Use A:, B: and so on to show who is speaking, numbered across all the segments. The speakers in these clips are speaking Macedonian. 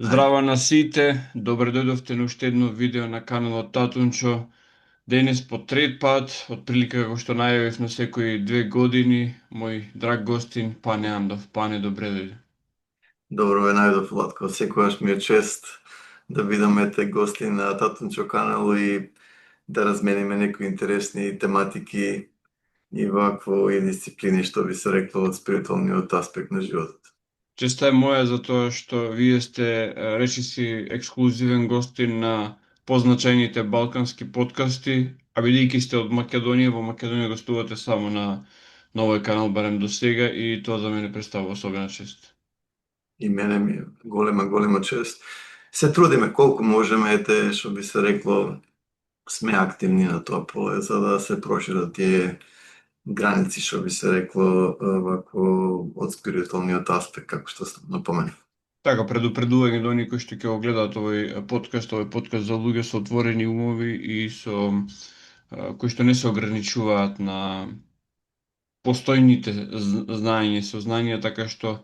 A: Здраво на сите, добре дојдовте на уште едно видео на каналот Татунчо. Денес по трет пат, отприлика како што најавив на секои 2 години, мој драг гостин Пане Андов. Пане, добре дојде.
B: Добро ве најдов, Владко. Секогаш ми е чест да бидам гости на Татунчо канал и да размениме некои интересни тематики и вакво и дисциплини, што би се рекло од спиритуалниот аспект на животот.
A: Честа е моја за тоа што вие сте речиси ексклузивен гостин на позначајните балкански подкасти, а бидејќи сте од Македонија, во Македонија гостувате само на овој канал, барем до сега, и тоа за мене представува особена чест.
B: И мене ми е голема чест. Се трудиме колку можеме, што би се рекло, сме активни на тоа поле, за да се прошират тие граници, што би се рекло, вако од спиритуалниот аспект, како што напоменав.
A: Така, предупредување до оние кои што ќе го гледаат овој подкаст за луѓе со отворени умови и кои што не се ограничуваат на постојните знаења и сознанија, така што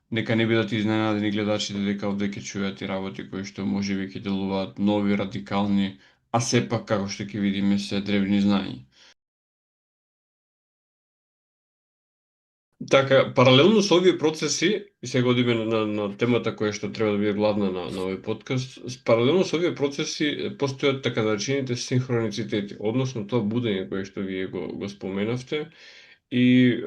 A: нека не бидат изненадени гледачите дека овде ќе чујат и работи кои што можеби ќе делуваат нови, радикални, а сепак, како што ќе видиме, се древни знаења. Така, паралелно со овие процеси, и сега одиме на темата која што треба да биде главна на овој подкаст, паралелно со овие процеси постојат така наречените синхроницитети, односно тоа будење кое што вие го споменавте, и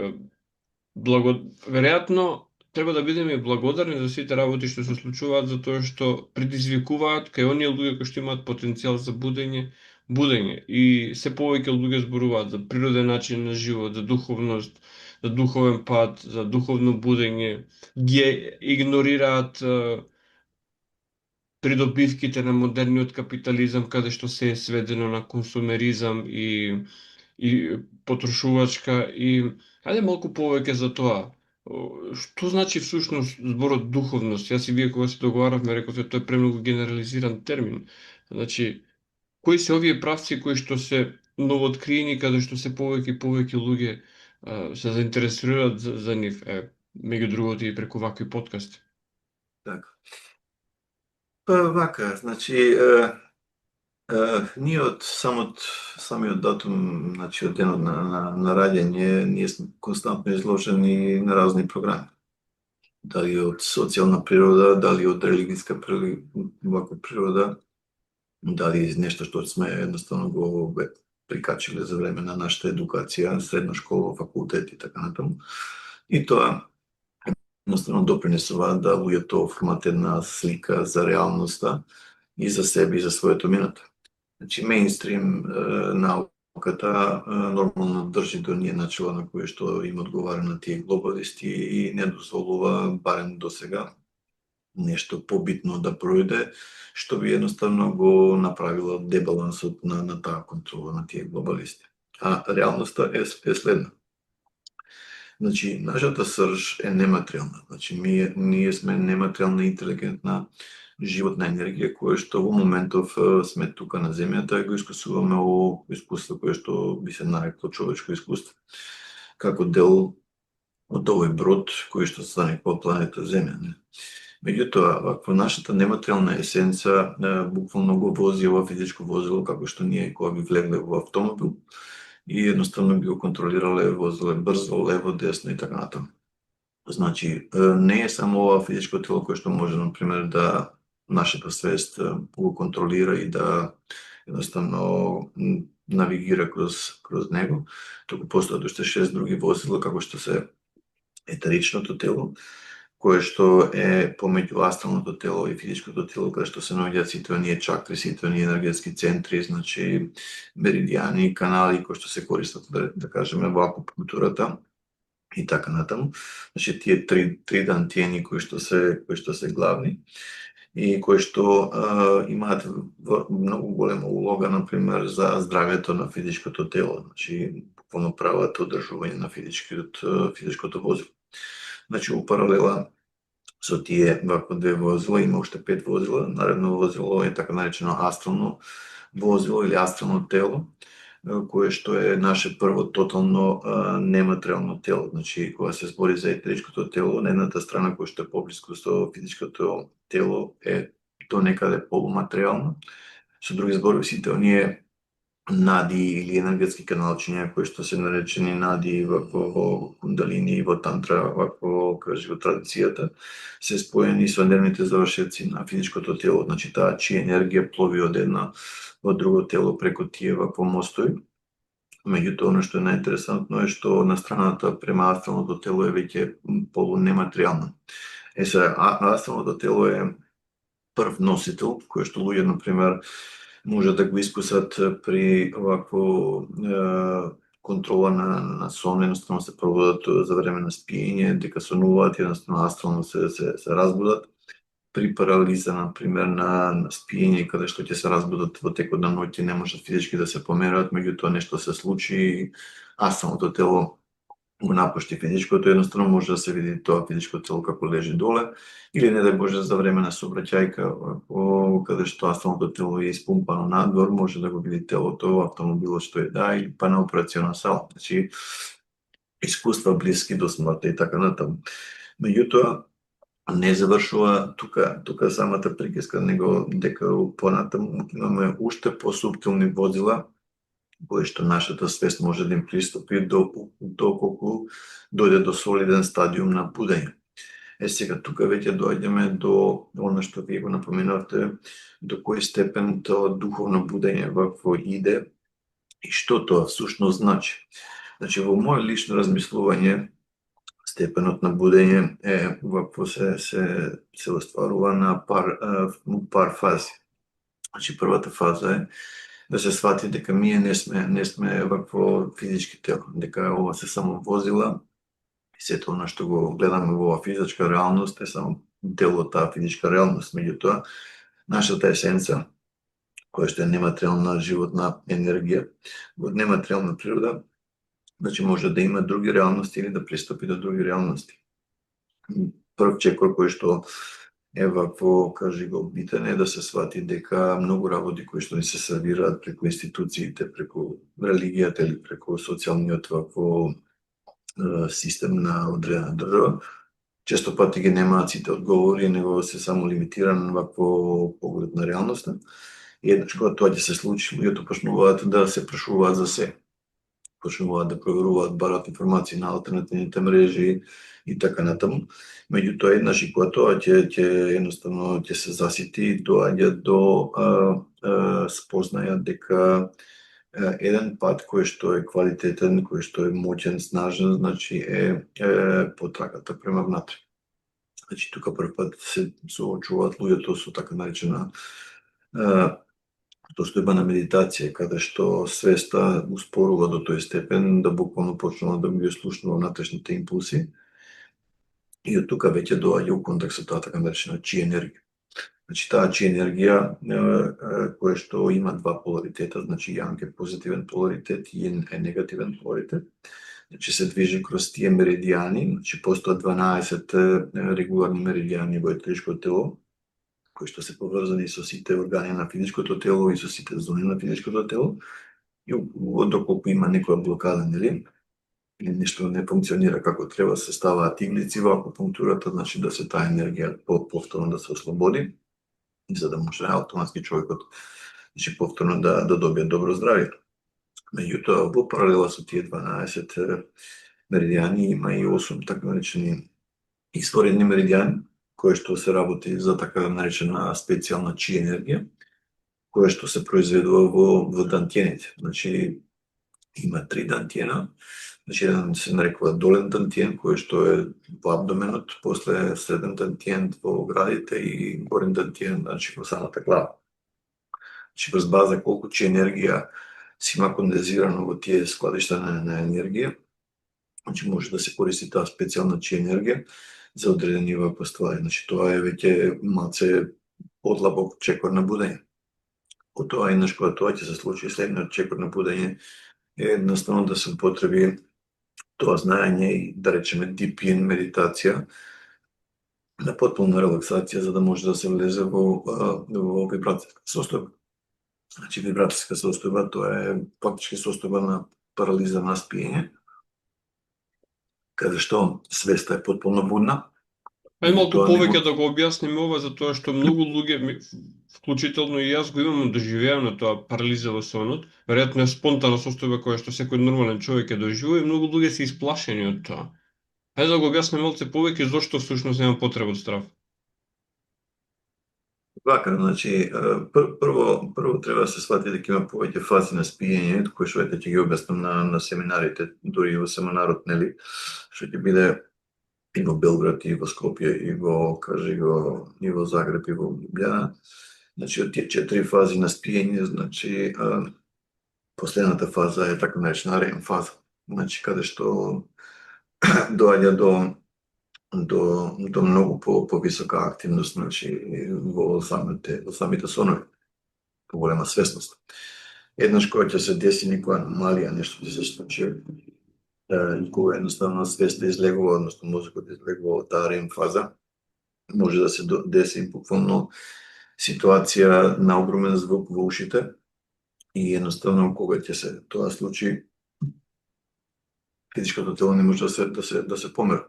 A: веројатно треба да бидеме благодарни за сите работи што се случуваат, за тоа што предизвикуваат кај оние луѓе кои што имаат потенцијал за будење, и се повеќе луѓе зборуваат за природен начин на живот, за духовност, за духовен пат, за духовно будење, ги игнорираат придобивките на модерниот капитализам, каде што се е сведено на консумеризам и потрошувачка, и ајде малку повеќе за тоа. Што значи всушност зборот духовност? Јас и вие кога се договаравме рековте тоа е премногу генерализиран термин. Значи, кои се овие правци кои што се новооткриени, каде што се повеќе и повеќе луѓе се заинтересираат за нив, меѓу другото и преку вакви подкасти?
B: Така. Па вака, значи, ние од самиот датум, значи од денот на раѓање, ние сме константно изложени на разни програми. Дали од социјална природа, дали од религиска природа, дали нешто што сме едноставно го прикачиле за време на нашата едукација, средна школа, факултет и така натаму. И тоа едноставно допринесува да луѓето оформат една слика за реалноста и за себе и за своето минато. Значи, меинстрим науката нормално држи до ние начела на кои што им одговара на тие глобалисти и не дозволува, барем до сега, нешто побитно да пројде, што би едноставно го направило дебалансот на таа контрола на тие глобалисти. А реалноста е следна. Значи, нашата срж е нематеријална. Значи, ние сме нематеријална интелигентна животна енергија која што во моментов сме тука на земјата и го искусуваме ово искуство кое што би се нарекло човечко искуство, како дел од овој брод кој што се нарекува планета Земја. Меѓутоа, ваква нашата нематеријална есенца буквално го вози ова физичко возило, како што ние кога би влегле во автомобил и едноставно би го контролирале, возеле брзо, лево, десно и така натаму. Значи, не е само ова физичко тело кое што може, например, да нашата свест го контролира и да едноставно навигира кроз него, туку постојат уште 6 други возила, како што се етеричното тело, кое што е помеѓу астралното тело и физичкото тело, каде што се наоѓаат сите оние чакри, сите оние енергетски центри, значи меридијани, канали кои што се користат, да кажеме, во акупунктурата и така натаму. Значи, тие три дантиени кои што се главни и кои што имаат многу голема улога, например, за здравјето на физичкото тело, значи буквално прават одржување на физичкото возило. Значи, упаралела со тие вакво две возила има уште 5 возила. Наредно возило е така наречено астрално возило или астрално тело, кое што е наше прво тотално нематеријално тело. Значи, кога се збори за етеричкото тело, на едната страна која што е поблиску со физичкото тело е до некаде полуматеријално. Со други зборови, сите оние нади или енергетски каналчиња кои што се наречени нади во кундалини и во тантра, во традицијата, се споени со нервните завршеци на физичкото тело, значи таа чија енергија плови од едно во друго тело преку тие мостови. Меѓутоа, она што е најинтересантно е што на страната према астралното тело е веќе полунематеријално. Астралното тело е прв носител, кој што луѓе, например, може да го искусат при овакво контрола на сон, едноставно се пробудат за време на спиење, дека сонуваат, едноставно астрално се разбудат. При парализа, например, на спиење, каде што ќе се разбудат во текот на ноќ и не можат физички да се померат, меѓутоа нешто се случи, астралното тело го напушти физичкото, едноставно може да се види тоа физичко тело како лежи доле, или не да Боже за време на сообраќајка, каде што астралното тело е испумпано надвор, може да го види телото, автомобилот што е или па на операциона сала. Значи, искуства блиски до смртта и така натаму. Меѓутоа, не завршува тука самата приказка, него дека понатаму имаме уште посуптилни возила кои што нашата свест може да им пристапи доколку дојде до солиден стадиум на будење. Сега тука веќе доаѓаме до она што вие го напоменавте, до кој степен тоа духовно будење вакво иде и што тоа всушност значи. Значи, во моје лично размислување, степенот на будење е вакво се остварува на пар фази. Значи, првата фаза е да се свати дека ние не сме вакво физички тело, дека ова се само возила и сето она што го гледаме во оваа физичка реалност е само дел од таа физичка реалност. Меѓутоа, нашата есенца, која што е нематеријална животна енергија, во нематеријална природа, значи може да има други реалности или да пристапи до други реалности. Прв чекор кој што е вакво, кажи го, битен е да се свати дека многу работи кои што ни се сервираат преку институциите, преку религијата или преку социјалниот вакво систем на одредена држава, често пати ги немаат сите одговори, него се само лимитиран вакво поглед на реалноста. И еднаш кога тоа ќе се случи, луѓето почнуваат да се прашуваат за се. Почнуваат да проверуваат, барат информации на алтернативните мрежи и така натаму. Меѓутоа, еднаш и кога тоа ќе едноставно ќе се засити, доаѓа до спознаја дека еден пат кој што е квалитетен, кој што е моќен, снажен, значи е потрагата према внатре. Значи, тука прв пат се соочуваат луѓето со така наречена состојба на медитација, каде што свеста успорува до тој степен да буквално почнува да ги слушнува внатрешните импулси. И од тука веќе доаѓа у контакт со таа така наречена чи енергија. Значи, таа чи енергија која што има два поларитета, значи јанг е позитивен поларитет и е негативен поларитет. Значи, се движи кроз тие меридијани, значи постојат 12 регуларни меридијани во етеричкото тело, кои што се поврзани со сите органи на физичкото тело и со сите зони на физичкото тело. И доколку има некоја блокада, нели, или нешто не функционира како треба, се ставаат иглици во акупунктурата, значи да се таа енергија повторно да се ослободи, за да може автоматски човекот, значи, повторно да добие добро здравје. Меѓутоа, во паралела со тие 12 меридијани има и 8 така наречени изворени меридијани, кои што се работи за така наречена специјална чи енергија, која што се произведува во дантиените. Значи, има 3 дантиена. Значи, еден се нарекува долен дантиен, кој што е во абдоменот, после среден дантиен во градите и горен дантиен, значи во самата глава. Значи, врз база колку чи енергија си има кондензирано во тие складишта на енергија, значи може да се користи таа специјална чи енергија за одредени вакви ствари. Значи, тоа е веќе малце подлабок чекор на будење. Потоа, еднаш кога тоа ќе се случи, следниот чекор на будење е едноставно да се употреби тоа знаење и, да речеме, deep in медитација, на потполна релаксација, за да може да се влезе во вибрацијска состојба. Значи, вибрацијска состојба, тоа е фактички состојба на парализа на спиење, каде што свеста е потполно будна,
A: Ајде малку
B: меѓутоа
A: повеќе да го објасниме ова, затоа што многу луѓе, вклучително и јас, го имам доживеано тоа парализа во сонот. Веројатно е спонтана состојба која што секој нормален човек е доживува и многу луѓе се исплашени од тоа. Ајде да го објасниме малце повеќе зошто всушност нема потреба од страв.
B: Вака, значи, прво треба да се свати дека има повеќе фази на спиење, кои што ете ќе ги објаснам на семинарите, дури и во семинарот, нели, што ќе биде и во Белград, и во Скопје, и во, и во Загреб, и во Лјубљана. Значи, од тие 4 фази на спиење, значи, последната фаза е така наречена REM фаза. Значи, каде што доаѓа до многу повисока активност, значи, во самите сонови, поголема свесност. Еднаш кога ќе се деси некоја аномалија, нешто ќе се случи, и кога едноставно свеста излегува, односно мозокот излегува од таа REM фаза, може да се деси буквално ситуација на огромен звук во ушите и едноставно кога ќе се тоа случи, физичкото тело не може да се помера.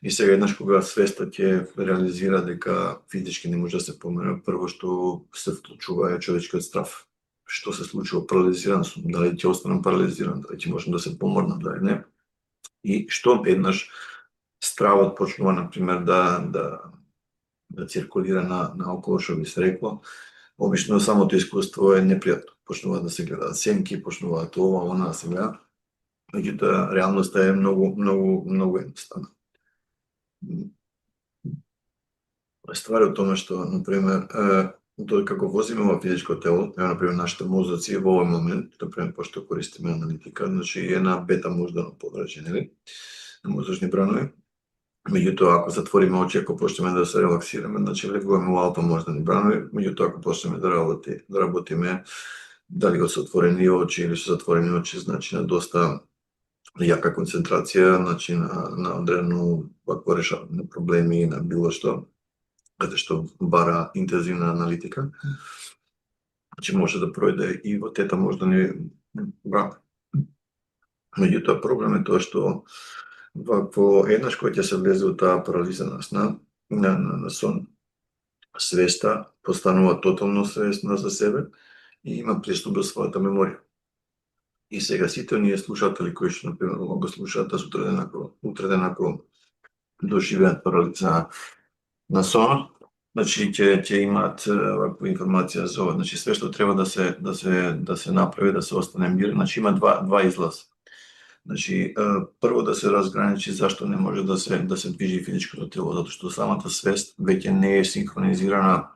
B: И сега еднаш кога свеста ќе реализира дека физички не може да се помера, прво што се вклучува е човечкиот страв. Што се случува, парализиран сум, дали ќе останам парализиран, дали ќе можам да се поморнам, дали не. И што еднаш стравот почнува, например, да циркулира наоколу, што би се рекло, обично самото искуство е непријатно. Почнуваат да се гледаат сенки, почнуваат ова, она да се гледа. Меѓутоа, реалноста е многу едноставна. Ствари од тоа што, например, додека го возиме во физичко тело, например, нашите мозоци во овој момент, например, пошто користиме аналитика, значи е на бета мождано подрачје, нели? На мозочни бранови. Меѓутоа, ако затвориме очи, ако почнеме да се релаксираме, значи влегуваме во алфа мождани бранови, меѓутоа ако почнеме да работиме дали го со отворени очи или со затворени очи, значи на доста јака концентрација, значи на одредено вакво решавање на проблеми, на било што, каде што бара интензивна аналитика. Значи може да пројде и во тета мождани бранови. Меѓутоа проблем е тоа што вакво еднаш кога ќе се влезе во таа парализа на сна, на сон, свеста постанува тотално свесна за себе и има пристап до својата меморија. И сега сите оние слушатели кои што, например, го слушаат утреден ако доживеат парализа на сонот, значи ќе имаат ваква информација за ова. Значи све што треба да се направи, да се остане мирен, значи има два излаза. Значи, прво да се разграничи зашто не може да се движи физичкото тело, затоа што самата свест веќе не е синхронизирана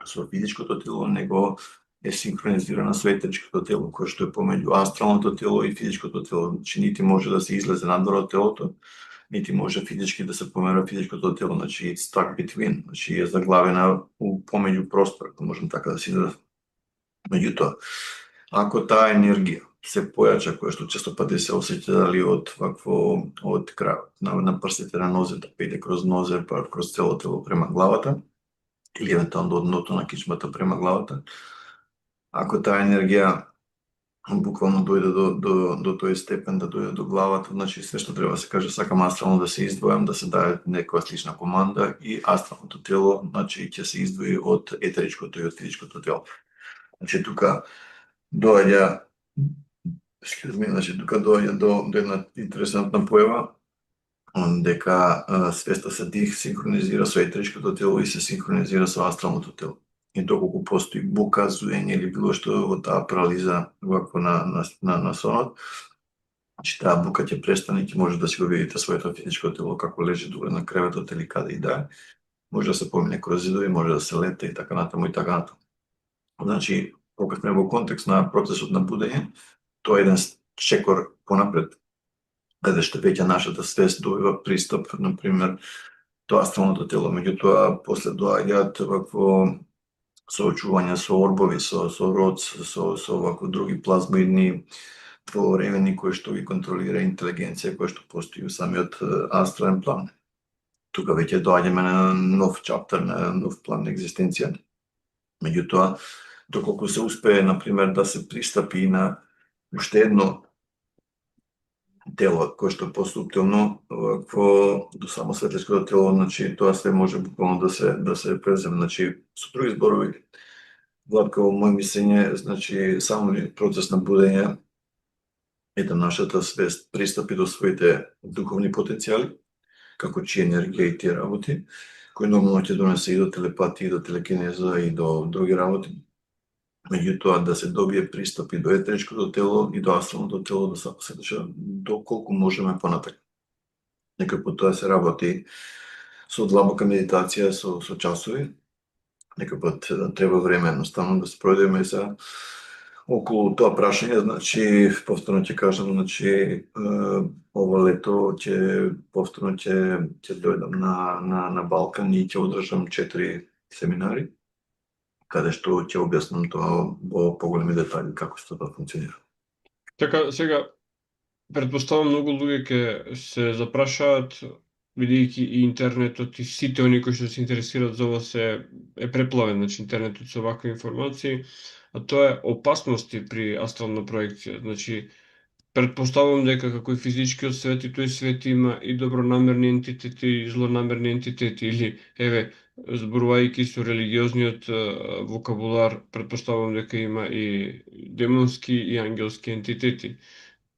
B: со физичкото тело, него е синхронизирана со етеричкото тело, кое што е помеѓу астралното тело и физичкото тело. Значи, нити може да се излезе надвор од телото, нити може физички да се помера физичкото тело, значи it's stuck between, значи е заглавена помеѓу простор, ако можам така да се изразам. Меѓутоа, ако таа енергија се појача, која што често пати се осеќа дали од крајот на прстите на нозете, па иде кроз нозе, па кроз цело тело према главата, или евентуално од дното на кичмата према главата. Ако таа енергија буквално дојде до тој степен да дојде до главата, значи све што треба да се каже, сакам астрално да се издвојам, да се даде некоја слична команда и астралното тело, значи ќе се издвои од етеричкото и од физичкото тело. Значи тука доаѓа до една интересантна појава, дека свеста се синхронизира со етеричкото тело и се синхронизира со астралното тело. И доколку постои бука, зуење или било што во таа парализа вакво на сонот, значи таа бука ќе престане, ќе може да си го видите своето физичко тело како лежи доле на креветот или каде и да е. Може да се помине кроз зидови, може да се лете и така натаму и така натаму. Значи, кога сме во контекст на процесот на будење, тоа е еден чекор понапред, каде што веќе нашата свест добива пристап, например, до астралното тело. Меѓутоа, после доаѓаат вакво соочување со орбови, со роц, со вакво други плазмоидни твореви кои што ги контролира интелигенција која што постои во самиот астрален план. Тука веќе доаѓаме на нов чаптер, на нов план на екзистенција. Меѓутоа, доколку се успее, например, да се пристапи на уште едно тело кое што е посуптилно до само светлешкото тело, значи тоа се може буквално да се преземе, значи со други зборови, Владко, мој мислење, значи само процес на будење ете нашата свест пристапи до своите духовни потенцијали, како чи енергија и тие работи, кои нормално ќе донесе и до телепатија, и до телекинеза, и до други работи. Меѓутоа да се добие пристап и до етеричкото тело и до астралното тело, да се доколку можеме понатака. Некако тоа се работи со длабока медитација, со часови. Некој пат треба време едноставно да се пројдеме за околу тоа прашање, значи повторно ќе кажам, значи ова лето повторно ќе дојдам на Балкан и ќе одржам 4 семинари каде што ќе објаснам тоа во поголеми детали како што тоа функционира.
A: Така, сега, предпоставам многу луѓе ќе се запрашаат, бидејќи и интернетот и сите оние кои што се интересираат за ова е преплавен, значи интернетот со вакви информации, а тоа е опасности при астрална проекција. Значи, предпоставам дека како и физичкиот свет, и тој свет има и добронамерни ентитети и злонамерни ентитети, или, еве, зборувајќи со религиозниот вокабулар, предпоставам дека има и демонски и ангелски ентитети.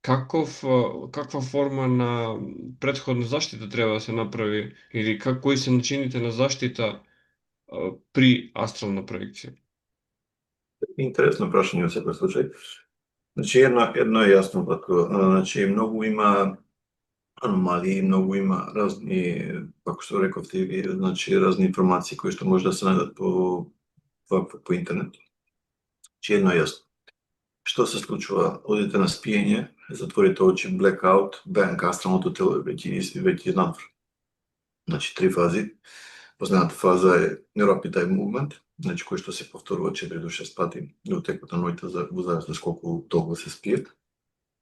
A: Каква форма на претходна заштита треба да се направи, или кои се начините на заштита при астрална проекција?
B: Интересно прашање во секој случај. Значи едно е јасно, значи многу има аномалии, многу има разни, како што рековте и вие, значи разни информации кои што може да се најдат по интернет. Че едно е јасно. Што се случува? Одите на спиење, затворите очи, blackout, бенг, астралното тело веќе надвор. Значи 3 фази. Позната фаза е Rapid Eye Movement, значи кој што се повторува 4 до 6 пати во текот на ноќта во зависност колку долго се спие.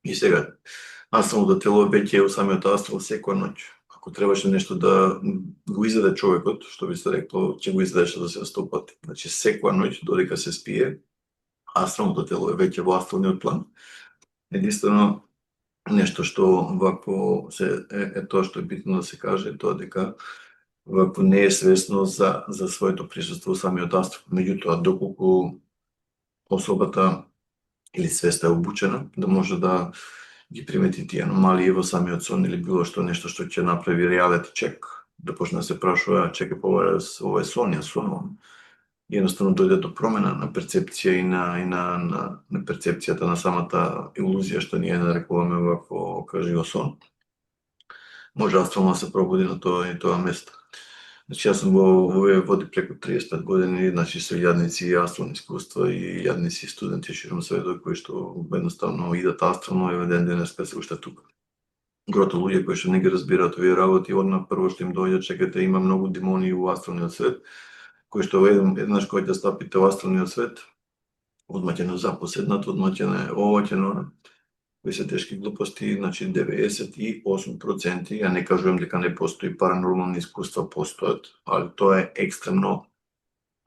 B: И сега, астралното тело веќе е во самиот астрал секоја ноќ. Ако требаше нешто да го изеде човекот, што би се рекло, ќе го изедеше да се 100 пати. Значи секоја ноќ додека се спие, астралното тело е веќе во астралниот план. Единствено нешто што вакво е тоа што е битно да се каже, тоа дека вакво не е свесно за своето присуство во самиот астрал. Меѓутоа, доколку особата или свеста е обучена, да може да ги примети тие аномалии во самиот сон или било што нешто што ќе направи реалити чек, да почне да се прашува, чекај, ова е сон, јас сонувам. Едноставно дојде до промена на перцепција и на перцепцијата на самата илузија што ние нарекуваме вакво каживо сон. Може астрално да се пробуди на тоа место. Значи јас сум во овие води преку 35 години, значи со јадници и астрални искуства и јадници студенти широм светот кои што едноставно идат астрално и ден денес се уште тука. Грото луѓе кои што не ги разбираат овие работи, одма прво што им доаѓа, чекате, има многу демони во астралниот свет, кои што еднаш кога ќе стапите во астралниот свет, одма ќе не запоседнат, одма ќе не ова, ќе не, кои се тешки глупости, значи 98%, ја не кажувам дека не постои паранормални искуства, постојат, али тоа е екстремно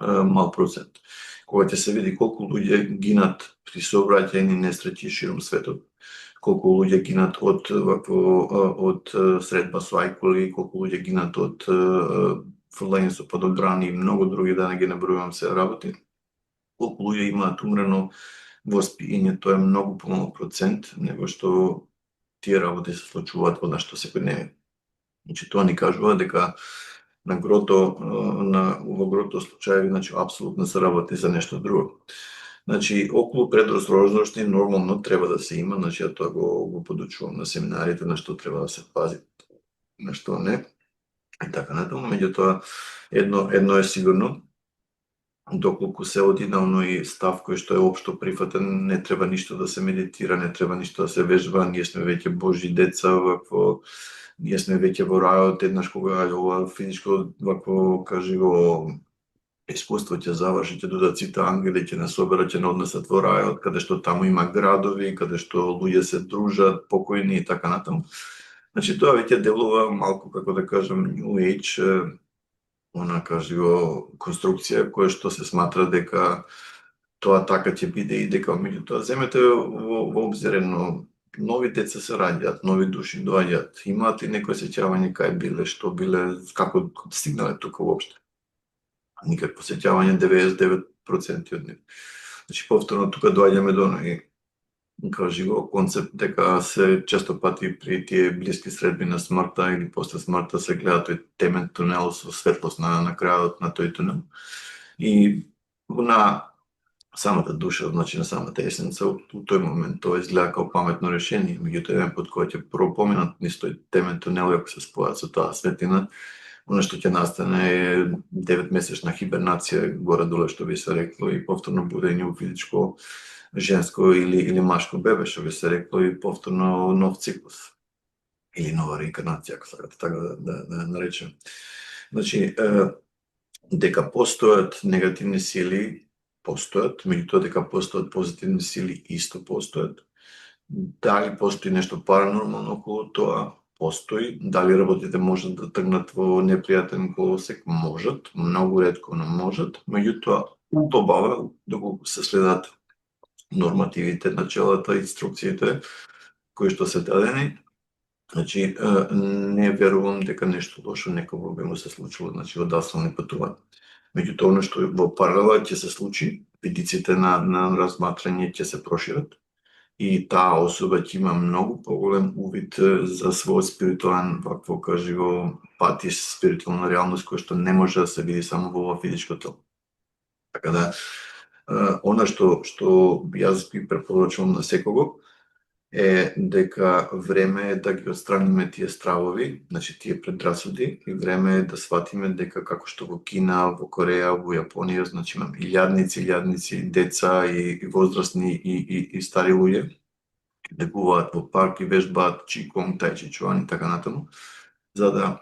B: мал процент. Кога ќе се види колку луѓе гинат при сообраќајни несреќи широм светот, колку луѓе гинат од средба со ајкули, колку луѓе гинат од фрлање со подобрани и многу други, да не ги набројувам се работи, колку луѓе имаат умрено во спиење, тоа е многу помалку процент него што тие работи се случуваат во нашето секојдневие. Значи тоа ни кажува дека во грото случаеви, значи апсолутно се работи за нешто друго. Значи околу предосторожности нормално треба да се има, значи ја тоа го подучувам на семинарите на што треба да се пази, на што не. И така натаму, меѓутоа едно е сигурно, доколку се оди на оној став кој што е општо прифатен, не треба ништо да се медитира, не треба ништо да се вежба, ние сме веќе Божји деца, ние сме веќе во рајот, еднаш кога ова физичко каживо искуство ќе заврши, ќе додат сите ангели, ќе не соберат, ќе не однесат во рајот, каде што таму има градови, каде што луѓе се дружат, покојни и така натаму. Значи тоа веќе делува малку, како да кажам, New Age, она каживо конструкција која што се сматра дека тоа така ќе биде и дека меѓутоа земете во обзир едно, нови деца се раѓаат, нови души доаѓаат, имаат ли некој сеќавање кај биле, што биле, како стигнале тука воопшто? Никакво сеќавање 99% од нив. Значи повторно тука доаѓаме до живо концепт дека се често пати при тие блиски средби на смртта или после смртта се гледа тој темен тунел со светлост на крајот на тој тунел. И на самата душа, значи на самата есенца, у тој момент тоа изгледа како паметно решение, меѓутоа еден пат кога ќе поминат низ тој темен тунел и ако се спојат со таа светлина, она што ќе настане е 9-месечна хибернација горе-долу што би се рекло и повторно будење у физичко женско или машко бебе, што би се рекло, и повторно нов циклус. Или нова реинкарнација, ако сакате така да наречем. Значи, дека постојат негативни сили, постојат, меѓутоа дека постојат позитивни сили, исто постојат. Дали постои нешто паранормално околу тоа? Постои. Дали работите можат да тргнат во непријатен колосек? Можат, многу ретко, но можат. Меѓутоа, убаво доколку се следат нормативите, началата, инструкциите кои што се дадени. Значи, не верувам дека нешто лошо некого би му се случило, значи од астрални патувања. Меѓутоа, оно што во паралела ќе се случи, видиците на разматрање ќе се прошират и таа особа ќе има многу поголем увид за својот спиритуален, вакво каживо, пат и спиритуална реалност која што не може да се види само во физичко тело. Така да, она што јас би препорачувам на секого е дека време е да ги отстраниме тие стравови, значи тие предрасуди, и време е да сватиме дека како што во Кина, во Кореја, во Јапонија, значи имаме илјадници деца и возрастни и стари луѓе, бегуваат во парк и вежбаат чиконг, тајчи чуан и така натаму, за да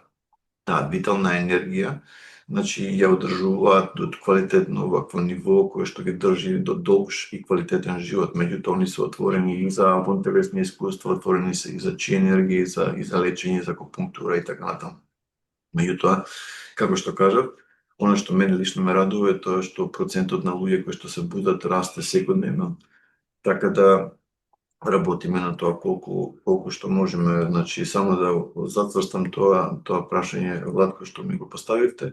B: таа витална енергија, значи ја одржуваат до квалитетно вакво ниво кое што ги држи до долж и квалитетен живот. Меѓутоа они се отворени и за вонтелесни искуства, отворени се и за чи енергија, и за лечење, за акупунктура и така натаму. Меѓутоа, како што кажав, она што мене лично ме радува е тоа што процентот на луѓе кои што се будат расте секојдневно. Така да работиме на тоа колку што можеме, значи само да затврстам тоа прашање, Владко, што ми го поставивте.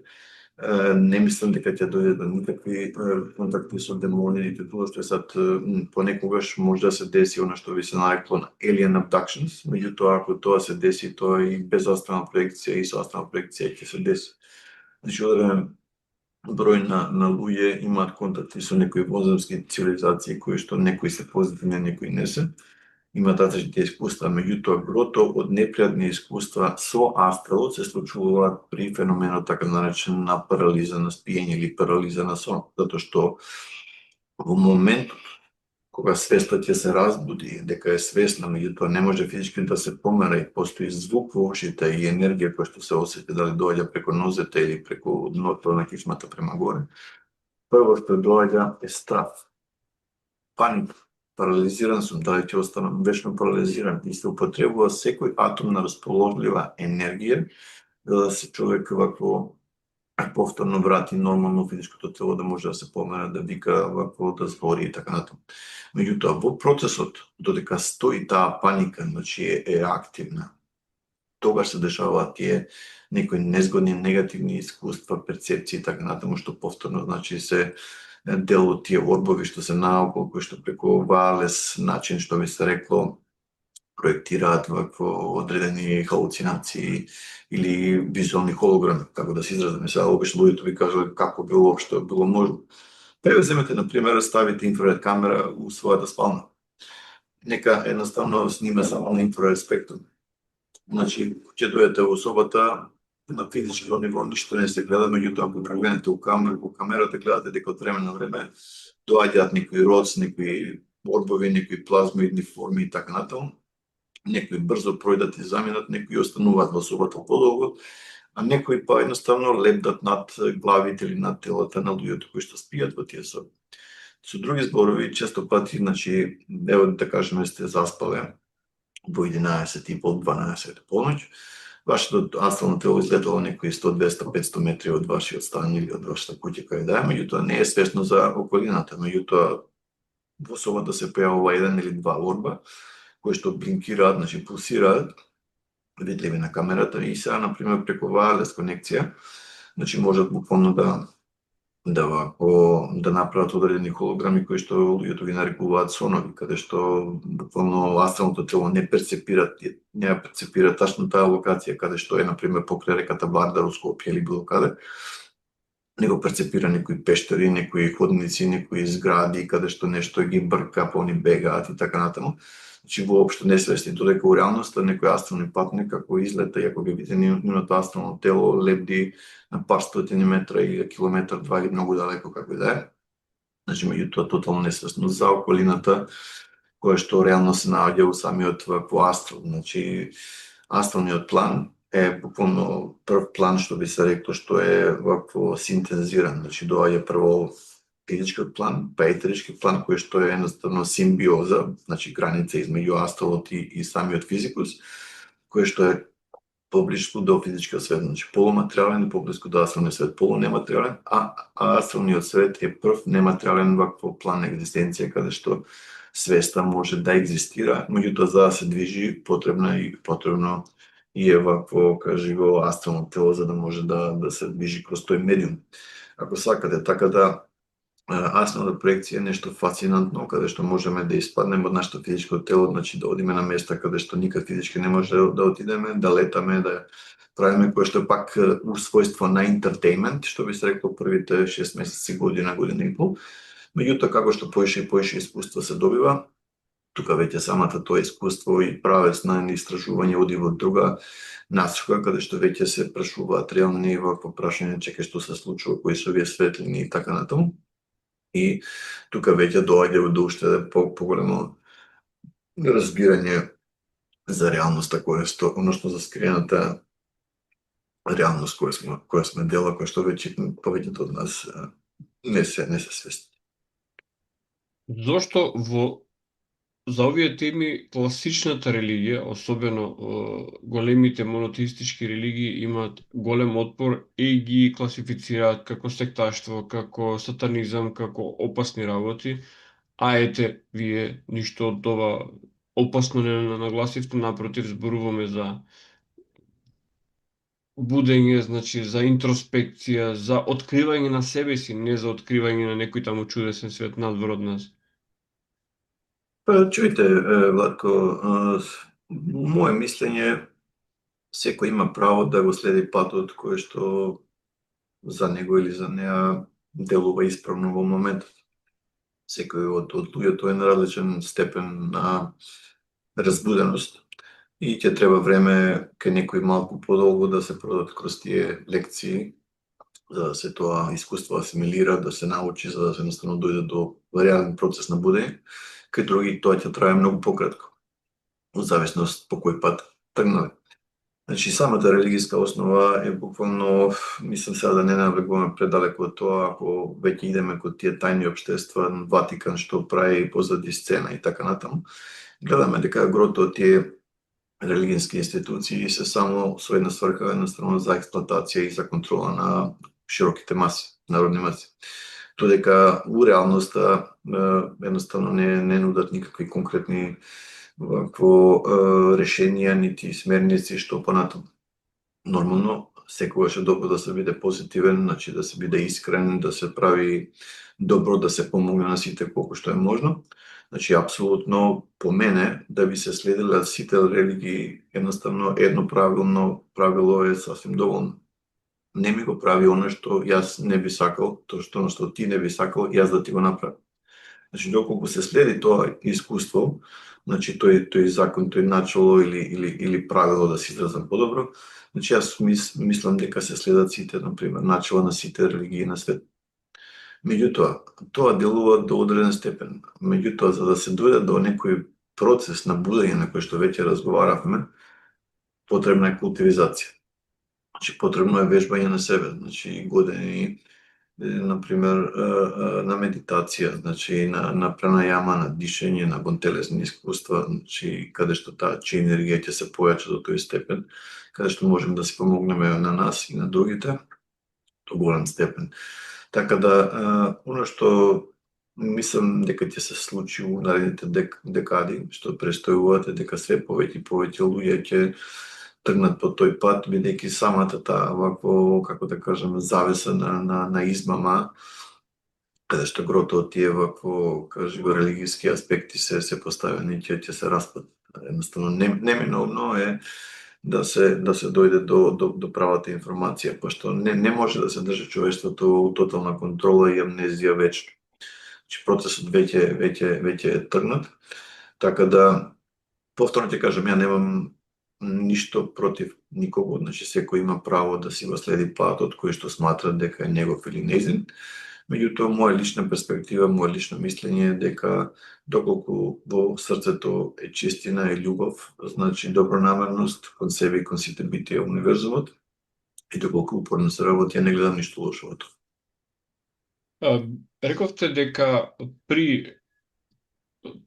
B: Не мислам дека ќе дојде до никакви контакти со демони, нити тоа што сад понекогаш може да се деси она што би се нарекло на alien abductions, меѓутоа ако тоа се деси, тоа и без астрална проекција и со астрална проекција ќе се деси. Значи одреден број на луѓе имаат контакти со некои воземски цивилизации кои што некои се позитивни, некои не се. Имаат различни искуства, меѓутоа грото од непријатни искуства со астралот се случуваат при феноменот така наречен на парализа на спиење или парализа на сон, затоа што во моментот кога свеста ќе се разбуди, дека е свесна, меѓутоа не може физички да се помера и постои звук во ушите и енергија која што се осети, дали доаѓа преку нозете или преку дното на кичмата према горе, прво што доаѓа е страв, паника, парализиран сум, дали ќе останам вечно парализиран, и се употребува секој атом на расположлива енергија да се човек вакво повторно врати нормално физичкото тело, да може да се помера, да вика, вакво да збори и така натаму. Меѓутоа, во процесот, додека стои таа паника, значи е активна, тогаш се дешаваат тие некои незгодни, негативни искуства, перцепции и така натаму, што повторно, значи, се дел од тие орбови што се наоколу, кои што преку wireless начин, што би се рекло, проектираат вакво одредени халуцинации или визуални холограми, како да се изразиме. Сега обично луѓето ви кажат како би уопшто било можно. Превземете, на пример, ставите инфраред камера у својата спална. Нека едноставно снима само на инфраред спектрум. Значи, ќе дојдете во собата, на физичко ниво ништо не се гледа, меѓутоа ако погледнете у камерата, гледате дека од време на време доаѓаат некои роц, некои орбови, некои плазмоидни форми и така натаму. Некои брзо пројдат и заминат, некои остануваат во собата подолго, а некои па едноставно лебдат над главите или над телата на луѓето кои што спијат во тие соби. Со други зборови, често пати, значи, ево да кажеме сте заспале во 11:30, 12 полноќ, вашето астрално тело излетало некои 100, 200, 500 метри од вашиот стан или од вашата куќа кај да е, меѓутоа не е свесно за околината, меѓутоа во собата се појавува еден или два орба кои што блинкираат, значи пулсираат, видливи на камерата и сега, например, преку wireless конекција, значи можат буквално да направат одредени холограми кои што луѓето ги нарекуваат сонови, каде што буквално астралното тело не перцепира тачно таа локација каде што е, например, покрај реката Вардар у Скопје или било каде, него перцепира некои пештери, некои ходници, некои згради каде што нешто ги брка, па они бегаат и така натаму. Значи воопшто несвесни, додека у реалноста некој астрални патник како излета и ако ги видите нивното астрално тело лебди на пар стотини метра или километар, два или многу далеко како и да е. Значи меѓутоа тотално несвесно за околината која што реално се наоѓа у самиот вакво астрал. Значи астралниот план е буквално прв план што би се рекло што е вакво синтезиран, значи доаѓа прво физичкиот план, па етерички план кој што е едноставно симбиоза, значи граница измеѓу астралот и самиот физикус, кој што е поблиску до физичкиот свет, значи полуматеријален и поблиску до астралниот свет, полунематеријален, а астралниот свет е прв нематеријален вакво план на екзистенција каде што свеста може да екзистира, меѓутоа за да се движи потребно и е вакво, каживо, астрално тело за да може да се движи кроз тој медиум. Ако сакате, така да астралната проекција е нешто фасцинантно, каде што можеме да испаднеме од нашето физичко тело, значи да одиме на места каде што никад физички не може да отидеме, да летаме, да правиме кое што е пак усвојство на entertainment, што би се рекло првите 6 месеци, година и пол. Меѓутоа, како што поише и поише искуство се добива, тука веќе самата тоа искуство и правец на истражување оди во друга насока, каде што веќе се прашуваат реални вакво прашање, чекај што се случува, кои се овие светлини и така натаму. И тука веќе доаѓа до уште поголемо разбирање за реалноста односно за скриената реалност која сме дела, која што веќе повеќето од нас не се свесни.
A: Зошто за овие теми класичната религија, особено големите монотеистички религии имаат голем отпор и ги класифицираат како секташтво, како сатанизам, како опасни работи, а ете, вие ништо од ова опасно не нагласивте, напротив, зборуваме за будење, значи за интроспекција, за откривање на себе си, не за откривање на некој таму чудесен свет надвор од нас.
B: Па, чујте, Владко, моје мислење, секој има право да го следи патот кој што за него или за неа делува исправно во моментот. Секој од луѓето е на различен степен на разбуденост и ќе треба време кај некој малку подолго да се продат кроз тие лекции, за да се тоа искуство асимилира, да се научи, за да се едноставно дојде до реален процес на будење. Кај други тоа ќе трае многу пократко, во зависност по кој пат тргнале. Значи, самата религијска основа е буквално, мислам сега да не навлегуваме предалеку од тоа, ако веќе идеме код тие тајни општества, Ватикан што прави позади сцена и така натаму, гледаме дека грото од тие религијски институции се само со една сврха, едноставно за експлоатација и за контрола на широките маси, народни маси. Додека у реалноста едноставно не нудат никакви конкретни решенија, нити смерници што понатаму. Нормално, секогаш е добро да се биде позитивен, значи да се биде искрен, да се прави добро, да се помогне на сите колку што е можно. Значи, апсолутно, по мене, да би се следиле сите религии, едноставно едно правило е сасвим доволно. Не ми го прави оно што јас не би сакал, тоа што ти не би сакал, јас да ти го направам. Значи, доколку се следи тоа искуство, значи тој закон, тој начало или правило, да се изразам подобро, значи јас мислам дека се следат сите, например, начала на сите религии на свет. Меѓутоа, тоа делува до одреден степен. Меѓутоа, за да се дојде до некој процес на будење на кој што веќе разговаравме, потребна е култивизација. Значи, потребно е вежбање на себе, значи години например, на медитација, значи на пранајама, на дишење, на гонтелесни искуства, значи каде што таа чи енергија ќе се појача до тој степен, каде што можеме да се помогнеме на нас и на другите до голем степен. Така да, она што мислам дека ќе се случи у наредните декади што престојуваат е дека све повеќе и повеќе луѓе ќе тргнат по тој пат, бидејќи самата таа вакво, како да кажам, завеса на измама, каде што грото од тие вакво, кажи го, религиски аспекти се поставени, ќе се распад. Едноставно, неминовно е да се дојде до правата информација, пошто не може да се држи човештвото у тотална контрола и амнезија вечно. Значи, процесот веќе е тргнат, така да, повторно ќе кажам, ја немам ништо против никого, значи секој има право да си го следи патот кој што смatra дека е негов или нејзин. Меѓутоа, моја лична перспектива, моја лично мислење е дека доколку во срцето е чистина и љубов, значи добронамерност кон себе и кон сите битија универзумот, и доколку упорно се работи, ја не гледам ништо лошо во тоа.
A: Рековте дека при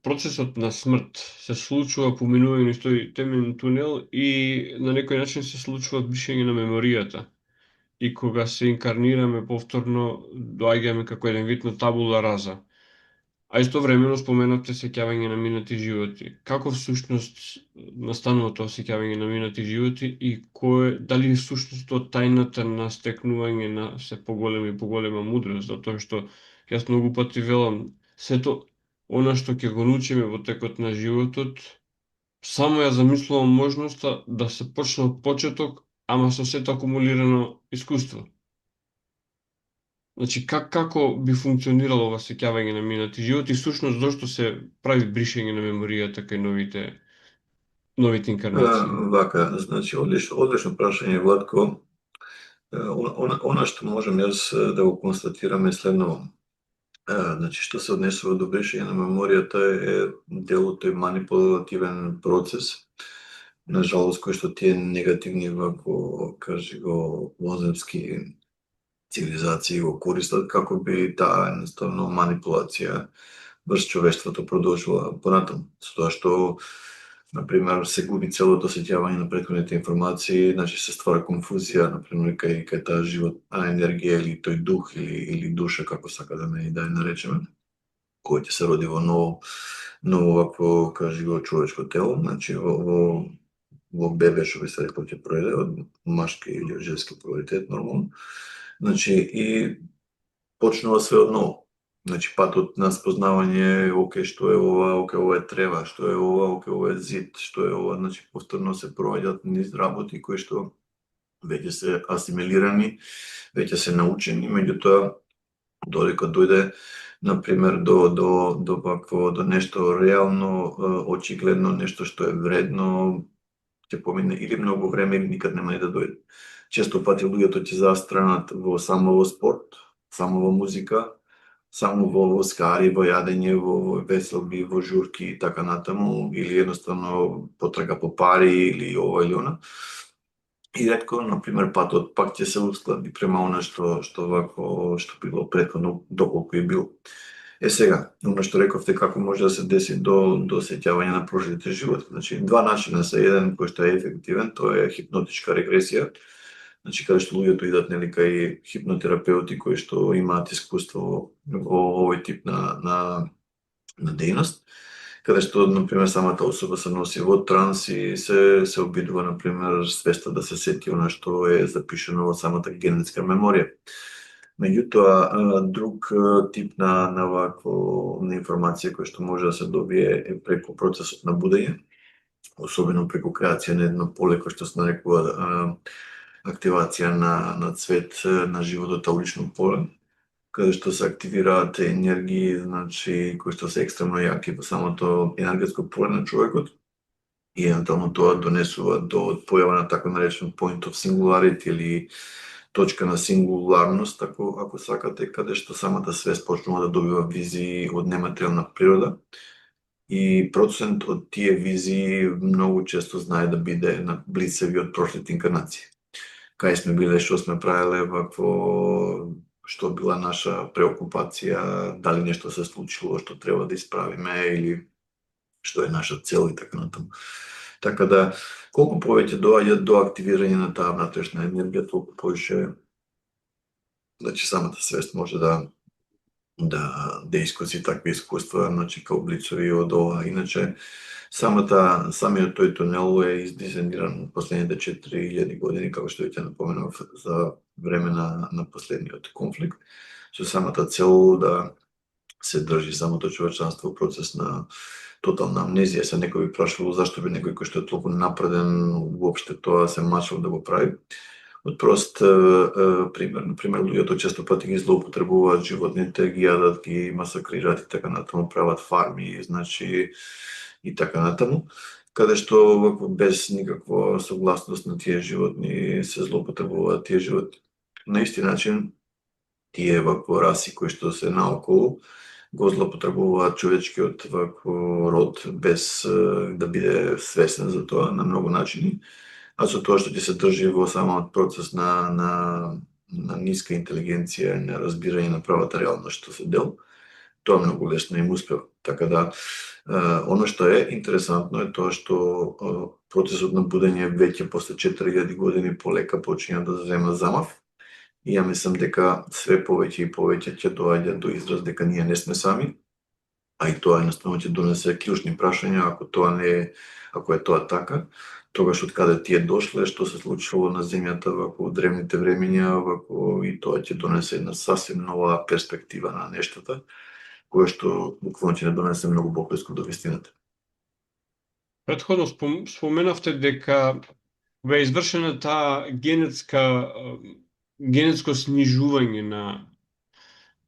A: процесот на смрт се случува поминување низ тој темен тунел и на некој начин се случува бришење на меморијата. И кога се инкарнираме повторно, доаѓаме како еден вид на табула раза. А истовремено споменавте сеќавање на минати животи. Како всушност настанува тоа сеќавање на минати животи и дали е всушност тоа тајната на стекнување на се поголема и поголема мудрост, затоа што јас многу пати велам, сето она што ќе го научиме во текот на животот, само ја замислувам можноста да се почне од почеток, ама со сето акумулирано искуство. Значи, како би функционирало ова сеќавање на минати живот и всушност зошто се прави бришење на меморијата кај новите инкарнации?
B: Вака, значи, одлично прашање, Владко. Она што можам јас да го констатирам е следно. Значи, што се однесува до бришење на меморијата е дел од тој манипулативен процес, на жалост, кој што тие негативни, вако, кажи го, воземски цивилизации го користат како би таа едноставно манипулација врз човештвото продолжува понатаму. Со тоа што, например, се губи целото сеќавање на претходните информации, значи се ствара конфузија, например, кај таа животна енергија или тој дух или душа, како сака да ја наречеме, кој ќе се роди во ново вакво, кажи го, човечко тело, значи во бебе, што би се рекло, ќе пројде од машки или од женски приоритет, нормално. Значи, и почнува све од ново. Значи, патот на спознавање е, оке, што е ова, оке, ова е трева, што е ова, оке, ова е зид, што е ова, значи, повторно се проваѓаат низ работи кои што веќе се асимилирани, веќе се научени, меѓутоа, додека дојде, например, до нешто реално, очигледно, нешто што е вредно, ќе помине или многу време, или никад нема и да дојде. Често пати луѓето ќе застранат само во спорт, само во музика, само во скари, во јадење, во веселби, во журки и така натаму, или едноставно потрага по пари или ова или она. И ретко, например, патот пак ќе се усклади према она што било претходно, доколку е бил. Сега, оно што рековте како може да се деси до сеќавање на прошлите животи. Значи, два начина се, еден кој што е ефективен, тоа е хипнотичка регресија, значи каде што луѓето идат, нели, кај хипнотерапеути кои што имаат искуство во овој тип на дејност, каде што, например, самата особа се носи во транс и се обидува, например, свеста да се сети она што е запишено во самата генетска меморија. Меѓутоа, друг тип на вакво информација која што може да се добие е преку процесот на будење, особено преку креација на едно поле кој што се нарекува активација на цвет на животот, аурично поле, каде што се активираат енергии, значи, кои што се екстремно јаки во самото енергетско поле на човекот, и евентуално тоа донесува до појава на така наречен point of singularity или точка на сингуларност, ако сакате, каде што самата свест почнува да добива визии од нематеријална природа, и процент од тие визии многу често знае да биде на блицеви од прошлите инкарнации. Кај сме биле, што сме правеле, вакво што била наша преокупација, дали нешто се случило што треба да исправиме или што е наша цел и така натаму. Така да, колку повеќе доаѓа до активирање на таа внатрешна енергија, толку повеќе, значи самата свест може да искуси такви искуства, значи као блицови од ова. Иначе, самиот тој тунел е издизајниран последните 4000 години, како што веќе напоменав, за време на последниот конфликт, со самата цел да се држи самото човечанство во процес на тотална амнезија. Се некој би прашувал зашто би некој кој што е толку напреден уопште тоа се мачал да го прави. Од прост пример, например, луѓето често пати ги злоупотребуваат животните, ги јадат, ги масакрираат и така натаму, прават фарми, значи и така натаму, каде што без никаква согласност на тие животни се злоупотребуваат тие животни. На исти начин, тие раси кои што се наоколу го злоупотребуваат човечкиот род без да биде свесен за тоа на многу начини, а со тоа што ќе се држи во самиот процес на ниска интелигенција, на разбирање на правата реалност што се дел, тоа многу лесно им успева. Така да, оно што е интересантно е тоа што процесот на будење веќе после 4000 години полека почиња да зема замав. И ја мислам дека све повеќе и повеќе ќе доаѓа до израз дека ние не сме сами, а и тоа едноставно ќе донесе клучни прашања ако е тоа така, тогаш од каде тие дошле, што се случило на земјата во древните времиња, и тоа ќе донесе една сасвим нова перспектива на нештата, која што буквално ќе не донесе многу поблиску до вистината.
A: Претходно споменавте дека бе извршена таа генетско снижување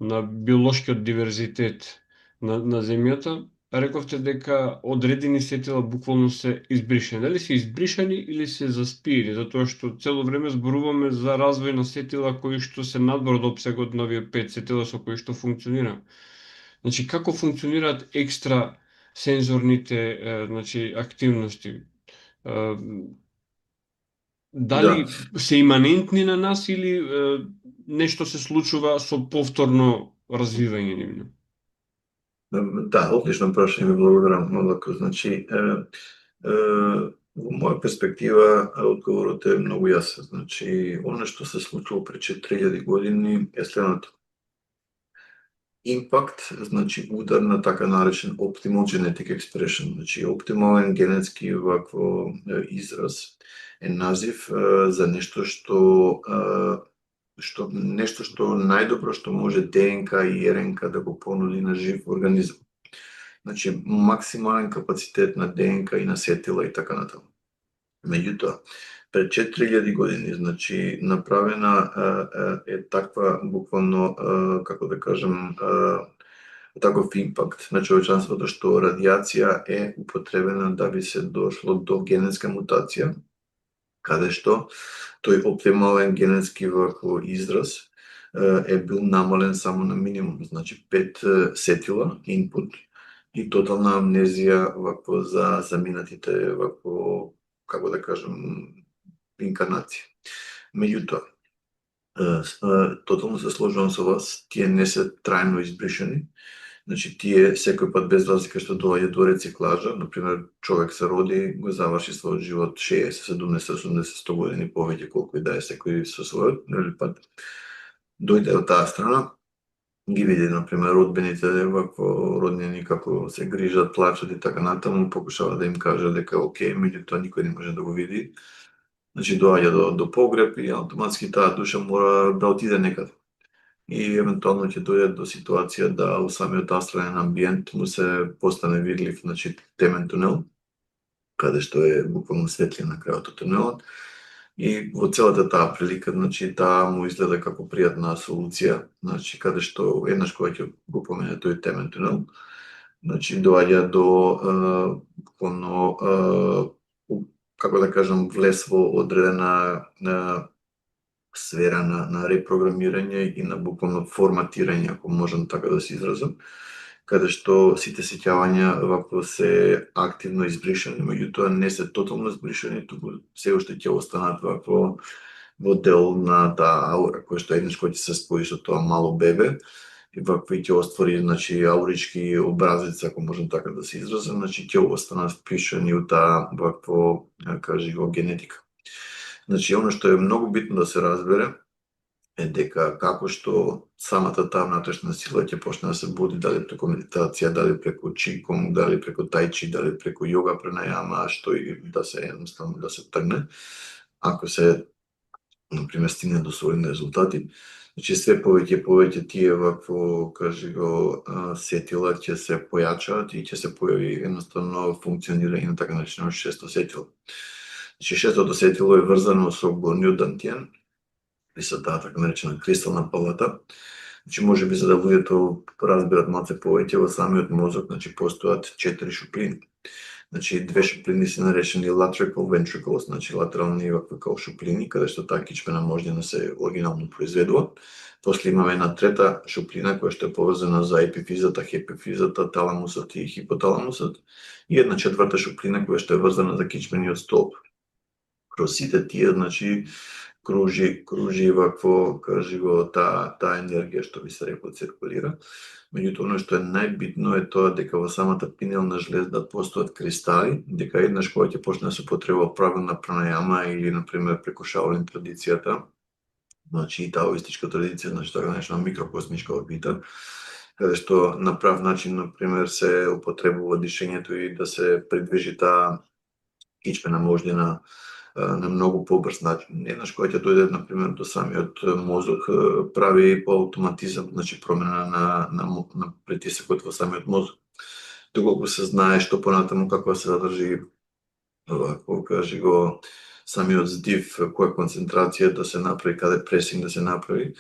A: на биолошкиот диверзитет на земјата. Рековте дека одредени сетила буквално се избришани. Дали се избришани или се заспиени, затоа што цело време зборуваме за развој на сетила кои што се надвор од опсегот на овие 5 сетила со кои што функционира. Значи, како функционираат екстра сензорните активности? Дали се иманентни на нас или нешто се случува со повторно развивање нивно?
B: Да, отлично прашање, ви благодарам многу. Значи, во моја перспектива, одговорот е многу јасен. Значи, оно што се случило пред 4000 години е следното. Импакт, значи удар на така наречен optimal genetic expression. Значи, оптимален генетски израз е назив за нешто што најдобро што може ДНК и РНК да го понуди на жив организам. Значи, максимален капацитет на ДНК и на сетила и така натаму. Меѓутоа, пред 4000 години, значи, направена е таква, буквално, како да кажем, таков импакт на човечанството, што радиација е употребена да би се дошло до генетска мутација, каде што тој оптимален генетски израз е бил намален само на минимум, значи 5 сетила инпут и тотална амнезија за заминатите како да кажем инкарнација. Меѓутоа, тотално се сложувам со вас, тие не се трајно избришани. Значи, тие секој пат без разлика што доаѓа до рециклажа, например, човек се роди, го заврши својот живот 60, 70, 80, 100 години повеќе колку и да е секој со својот, пат дојде од таа страна, ги види, например, родбините, роднини како се грижат, плачат и така натаму, покушава да им каже дека окей, меѓутоа никој не може да го види. Значи, доаѓа до погреб и автоматски таа душа мора да отиде некаде. И евентуално ќе дојде до ситуација да у самиот астрален амбиент му се постане видлив, значи, темен тунел, каде што е буквално светлина на крајот од тунелот. И во целата таа прилика, значи, таа му изгледа како пријатна солуција, значи, каде што еднаш кога ќе го помене тој темен тунел, значи, доаѓа до буквално, како да кажам, влез во одредена сфера на репрограмирање и на буквално форматирање, ако можам така да се изразам, каде што сите сеќавања се активно избришани, меѓутоа не се тотално избришани, туку се уште ќе останат во дел на таа аура, која што еднаш кога ќе се спои со тоа мало бебе, и вакви ќе оствори, значи, аурички образец, ако можам така да се изразам, значи ќе останат впишани у таа вакво, кажи го, генетика. Значи, оно што е многу битно да се разбере е дека како што самата таа внатрешна сила ќе почне да се буди, дали преку медитација, дали преку чиконг, дали преку тајчи, дали преку йога пранајама, што и да се едноставно да се тргне, ако се, например, стигне до солидни резултати. Значи, се повеќе и повеќе тие вакво, кажи го, сетила ќе се појачаат и ќе се појави едноставно функционирање на така наречено шесто сетило. Значи, шестото сетило е врзано со горниот дантиен и со таа така наречена кристална палата. Значи, може би за да луѓето разберат малце повеќе, во самиот мозок, значи, постојат 4 шуплини. Значи, 2 шуплини се наречени lateral ventricles, значи латерални вакви као шуплини, каде што таа кичмена мождина се оригинално произведува. После имаме една трета шуплина која што е поврзана за епифизата, хипофизата, таламусот и хипоталамусот, и една четврта шуплина која што е врзана за кичмениот столб. Кроз сите тие, значи, кружи вакво, кажи го, таа енергија што би се рекло циркулира. Меѓутоа, оно што е најбитно е тоа дека во самата пинелна жлезда постојат кристали, дека еднаш кога ќе почне да се употребува правилна пранајама или, например, преку Шаолин традицијата, значи и таоистичка традиција, значи така наречена микрокосмичка орбита, каде што на прав начин, например, се употребува дишењето и да се придвижи таа кичмена мождина на многу побрз начин. Еднаш кога ќе дојде, например, до самиот мозок, прави по автоматизам, значи промена на притисокот во самиот мозок. Доколку се знае што понатаму како се задржи, како кажи го, самиот здив, која концентрација да се направи, каде пресинг да се направи,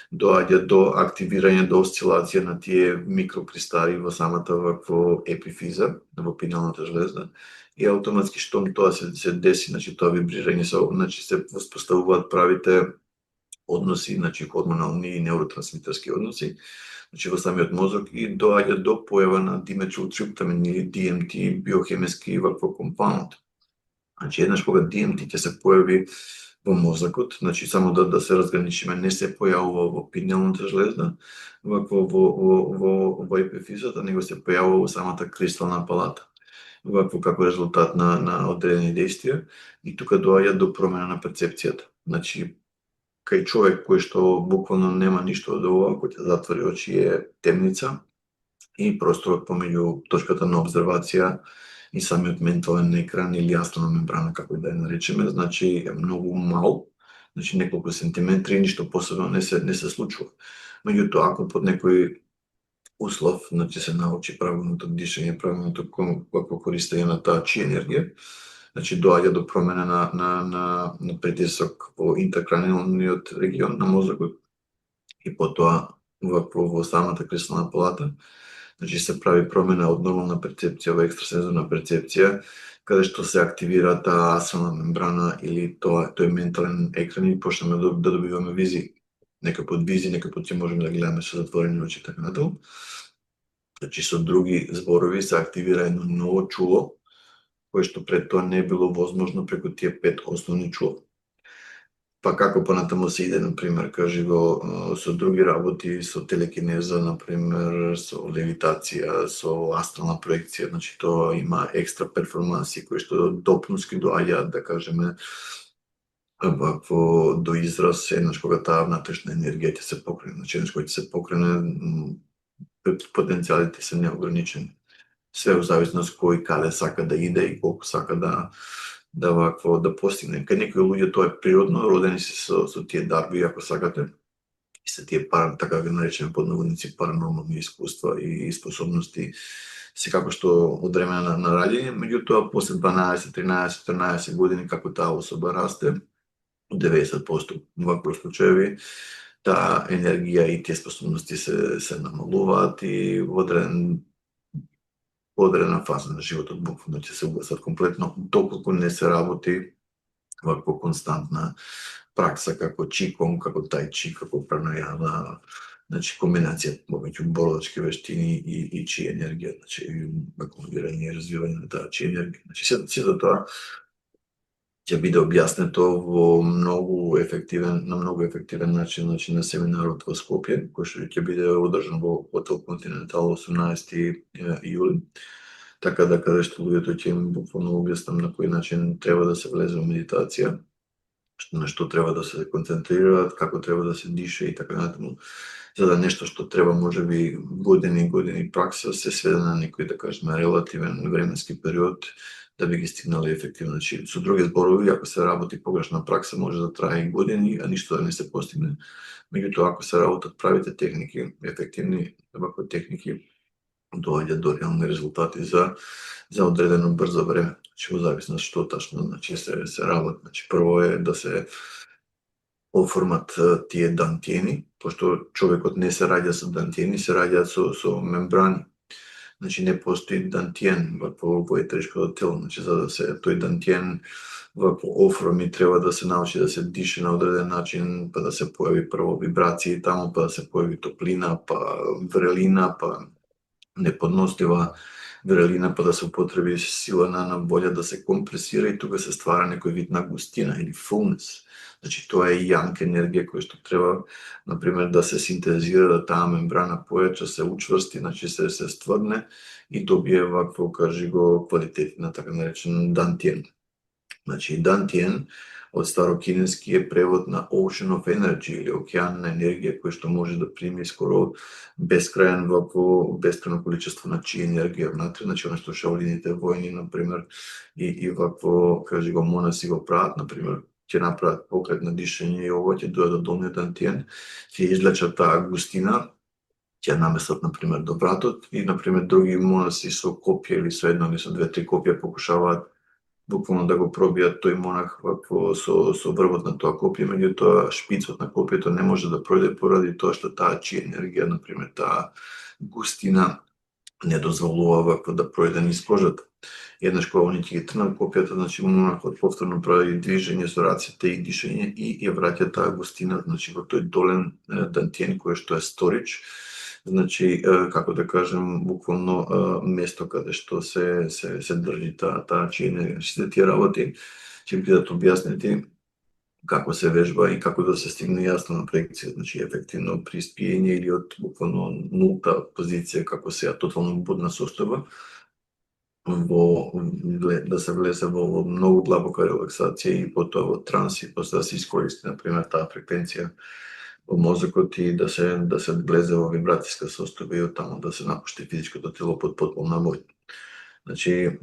B: доаѓа до активирање, до осцилација на тие микрокристали во самата вакво епифиза, во пинелната жлезда, и автоматски штом тоа се деси, значи тоа вибрирање значи се воспоставуваат правите односи, значи хормонални и неуротрансмитерски односи, значи во самиот мозок, и доаѓа до појава на диметилтриптамин или DMT, биохемиски вакво компаунд. Значи, еднаш кога DMT ќе се појави во мозокот, значи само да се разграничиме, не се појавува во пинелната жлезда, вакво во епифизата, него се појавува во самата кристална палата, вакво како резултат на одредени действија, и тука доаѓа до промена на перцепцијата. Значи, кај човек кој што буквално нема ништо од ова, кој ќе затвори очи, е темница, и просторот помеѓу точката на обзервација и самиот ментален екран или астрална мембрана, како и да ја наречеме, значи е многу мал, значи неколку сантиметри, ништо посебно не се случува. Меѓутоа, ако под некој услов, значи се научи правилното дишење, правилното користење на таа чи енергија, значи доаѓа до промена на притисок во интеркраниалниот регион на мозокот, и потоа во самата кристална палата, значи се прави промена од нормална перцепција во екстрасензорна перцепција, каде што се активира таа астрална мембрана или тој ментален екран, и почнеме да добиваме визии. Некој пат ќе можеме да гледаме со затворени очи, така натаму. Значи, со други зборови, се активира едно ново чуло, кое што пред тоа не било возможно преку тие 5 основни чула. Па како понатаму се иде, например, кажи го, со други работи, со телекинеза, например, со левитација, со астрална проекција, значи тоа има екстра перформанси кои што допунски доаѓаат, да кажеме, вакво до израз еднаш кога таа внатрешна енергија ќе се покрене. Значи, еднаш кога ќе се покрене, потенцијалите се неограничени. Све во зависност кој каде сака да иде и колку сака да вакво да постигне. Кај некои луѓе тоа е природно, родени се со тие дарби, ако сакате, и се тие така ги наречеме под наводници паранормални искуства и способности, секако што од време на раѓање, меѓутоа после 12, 13, 14 години како таа особа расте, 90% вакви случаеви, таа енергија и тие способности се намалуваат и во одредена фаза на животот буквално ќе се угасат комплетно, доколку не се работи вакво константна пракса како чиконг, како тајчи, како пранајама, значи комбинација помеѓу боролачки вештини и чи енергија, значи акумулирање и развивање на таа чи енергија. Значи сето тоа ќе биде објаснето во на многу ефективен начин, значи на семинарот во Скопје, кој што ќе биде одржан во Хотел Континентал 18 јули. Така да каде што луѓето ќе им буквално објаснам на кој начин треба да се влезе во медитација, на што треба да се концентрираат, како треба да се дише и така натаму, за да нешто што треба можеби години и години пракса се сведе на некој, да кажеме, релативен временски период да би ги стигнали ефективно. Значи, со други зборови, ако се работи погрешна пракса, може да трае и години, а ништо да не се постигне. Меѓутоа, ако се работат правите техники, ефективни вакви техники, доаѓа до реални резултати за одредено брзо време. Значи, во зависност што тачно се работи. Значи, прво е да се оформат тие дантиени, пошто човекот не се раѓа со дантиени, се раѓа со мембрани. Значи, не постои дантиен во етеричкото тело. Значи, за да се тој дантиен во оформи, треба да се научи да се дише на одреден начин, па да се појави прво вибрации таму, па да се појави топлина, па врелина, па неподнослива врелина, па да се употреби сила на волја да се компресира и тука се ствара некој вид на густина или fullness. Значи, тоа е јанк енергија која што треба, например, да се синтезира, да таа мембрана појача, се учврсти, значи се стврдне и добие вакво, кажи го, квалитет на така наречен дантиен. Значи, дантиен од старокинески е превод на Ocean of Energy или океан на енергија кој што може да прими скоро бескрајен бескрајно количество на чи енергија внатре, значи она што шаолините војни, например, и вакво, кажи го, монаси го прават, например, ќе направат покрет на дишење и ова ќе дојде до долниот дантиен, ќе излечат таа густина, ќе наместат, например, до вратот и, например, други монаси со копија или со едно или со две-три копија покушаваат буквално да го пробијат тој монах со врвот на тоа копје, меѓутоа шпицот на копјето не може да пројде поради тоа што таа чи енергија, например, таа густина не дозволува вакво да пројде низ кожата. Еднаш кога они ќе ги трнат копјата, значи монахот повторно прави движење со рацете и дишење и ја враќа таа густина, значи во тој долен дантиен кој што е сторич, значи, како да кажем, буквално место каде што се држи таа чи енергија. Сите тие работи ќе бидат објаснети како се вежба и како да се стигне јасно на проекција, значи ефективно при спиење или од буквално нулта позиција, како се тотално будна состојба, да се влезе во многу длабока релаксација и потоа во транс и после да се искористи, например, таа фреквенција во мозокот и да се влезе во вибрацијска состојба и оттаму да се напушти физичкото тело под потполна војна. Значи,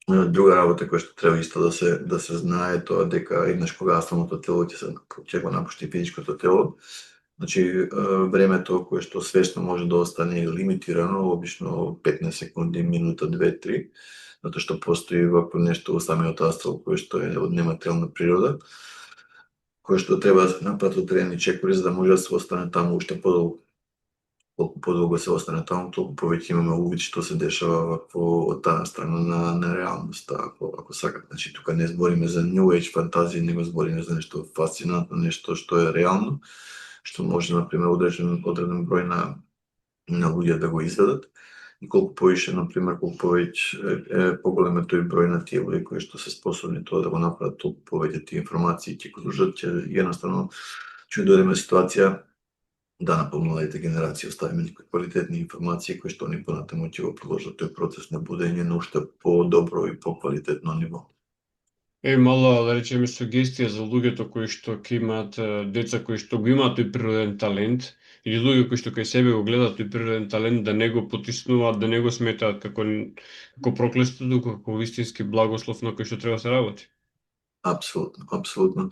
B: друга работа која што треба исто да се знае тоа дека еднаш кога астралното тело ќе го напушти физичкото тело, значи времето кое што свесно може да остане лимитирано, обично 15 секунди, минута, 2-3, затоа што постои вакво нешто во самиот астрал кое што е од нематеријална природа, кое што треба да се направат одредени чекори за да може да се остане таму уште подолго. Колку подолго се остане таму, толку повеќе имаме увид што се дешава од таа страна на реалноста, ако сакате. Значи, тука не збориме за New Age фантазии, него збориме за нешто фасцинантно, нешто што е реално, што може, например, одреден број на луѓе да го изведат. И колку повише, например, колку повеќе поголем е тој број на тие луѓе кои што се способни тоа да го направат, толку повеќе тие информации ќе кружат, ќе едноставно ќе дојдеме ситуација да на помладите генерации оставиме некои квалитетни информации кои што они понатаму ќе го продолжат тој процес на будење на уште по-добро и по-квалитетно ниво.
A: Мала, да речеме, сугестија за луѓето кои што ќе имаат деца кои што го имаат тој природен талент, или луѓе кои што кај себе го гледаат тој природен талент, да не го потиснуваат, да не го сметаат како проклество, туку како вистински благослов на кој што треба да се работи.
B: Апсолутно, апсолутно.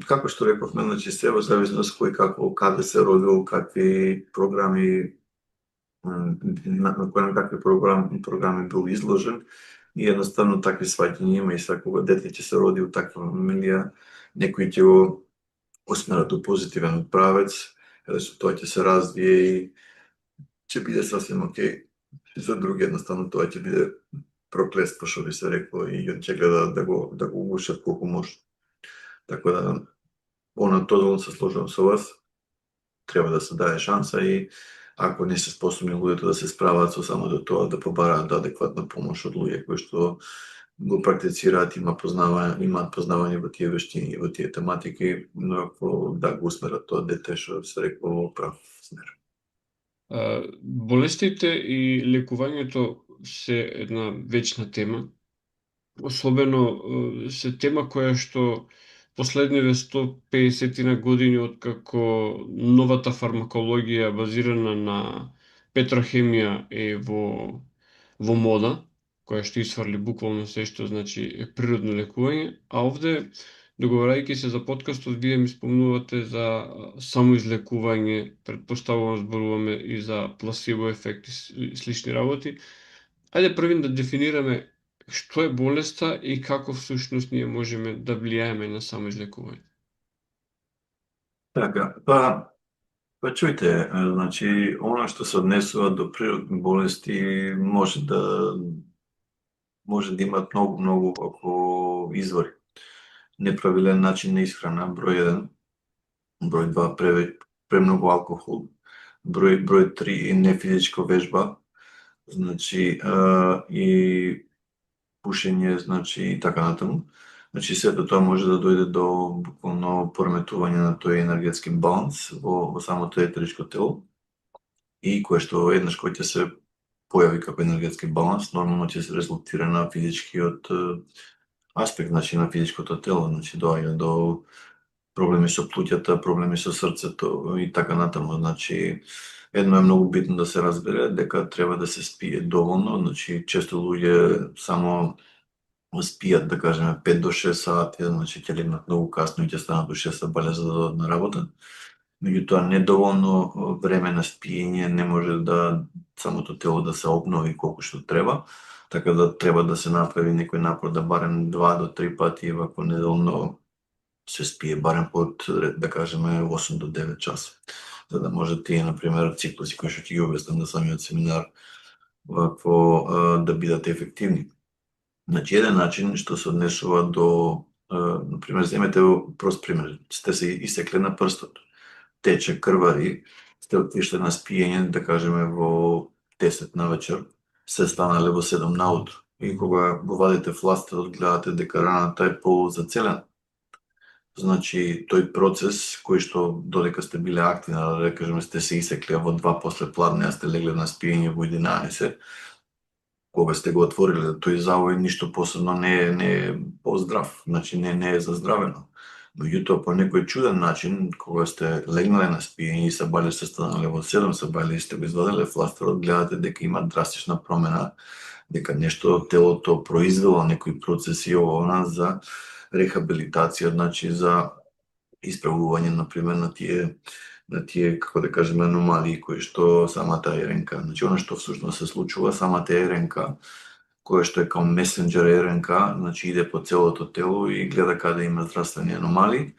B: Како што рековме, значи се во зависност кој како, каде се родил, какви програми, на какви програми бил изложен, и едноставно такви сваќања има и секога дете ќе се роди у таква фамилија, некои ќе го осмерат у позитивен правец, или со тоа ќе се развие и ќе биде сасвим окей. За други едноставно тоа ќе биде проклество, што би се рекло, и ќе гледаат да го угушат колку може. Така да, тотално се сложувам со вас, треба да се даде шанса и ако не се способни луѓето да се справат со самото тоа, да побараат адекватна помош од луѓе кои што го практицираат, имаат познавање во тие вештини, во тие тематики, но да го усмерат тоа дете што се рекла во прав смер.
A: Болестите и лекувањето се една вечна тема. Особено се тема која што последниве 150 на години откако новата фармакологија базирана на петрохемија е во мода, која што исфрли буквално се што значи природно лекување, а овде договарајќи се за подкастот, вие ми спомнувате за самоизлекување, предпоставувам зборуваме и за пласебо ефекти и слични работи. Ајде првин да дефинираме што е болеста и како всушност ние можеме да влијаеме на самоизлекување.
B: Така, па чујте, значи, она што се однесува до природни болести може да имат многу ако извори. Неправилен начин на исхрана, број 1, број 2, премногу алкохол, број 3, нефизичка вежба, значи, и пушење, значи, и така натаму. Значи, сето тоа може да дојде до буквално пореметување на тој енергетски баланс во самото етеричко тело, и кое што еднаш кој ќе се појави како енергетски баланс, нормално ќе се резултира на физичкиот аспект, значи на физичкото тело, значи доаѓа до проблеми со плуќата, проблеми со срцето и така натаму. Значи, едно е многу битно да се разбере дека треба да се спие доволно, значи често луѓе само спијат, да кажеме, 5 до 6 сати, значи ќе легнат многу касно и ќе станат до 6 бале за да одат на работа. Меѓутоа, недоволно време на спиење не може да самото тело да се обнови колку што треба, така да треба да се направи некој напор да барем 2 до 3 пати вако неделно се спие барем под, да кажеме, 8 до 9 часа. За да може тие, например, циклуси кои што ќе ги обяснам на самиот семинар, вакво да бидат ефективни. Значи, еден начин што се однесува до, например, земете прост пример, сте се исекле на прстот, тече, крвари, сте отишли на спиење, да кажеме, во 10 на вечер, се станале во 7 наутро. И кога го вадите фластерот, гледате дека раната е полузацелена. Значи, тој процес кој што додека сте биле активни, да кажеме, сте се исекли во 2 после пладне, а сте легле на спиење во 11, кога сте го отвориле тој завој, ништо посебно не е поздрав, значи не е заздравено. Меѓутоа, по некој чуден начин, кога сте легнале на спиење и сабале се станале во 7 сабале и сте го извадиле фластерот, гледате дека има драстична промена, дека нешто телото произвело некои процеси она за рехабилитација, значи за исправување, например, на тие, како да кажеме, аномалии кои што самата РНК, значи она што всушност се случува, самата РНК, која што е као месенџер РНК, значи иде по целото тело и гледа каде има здравствени аномалии,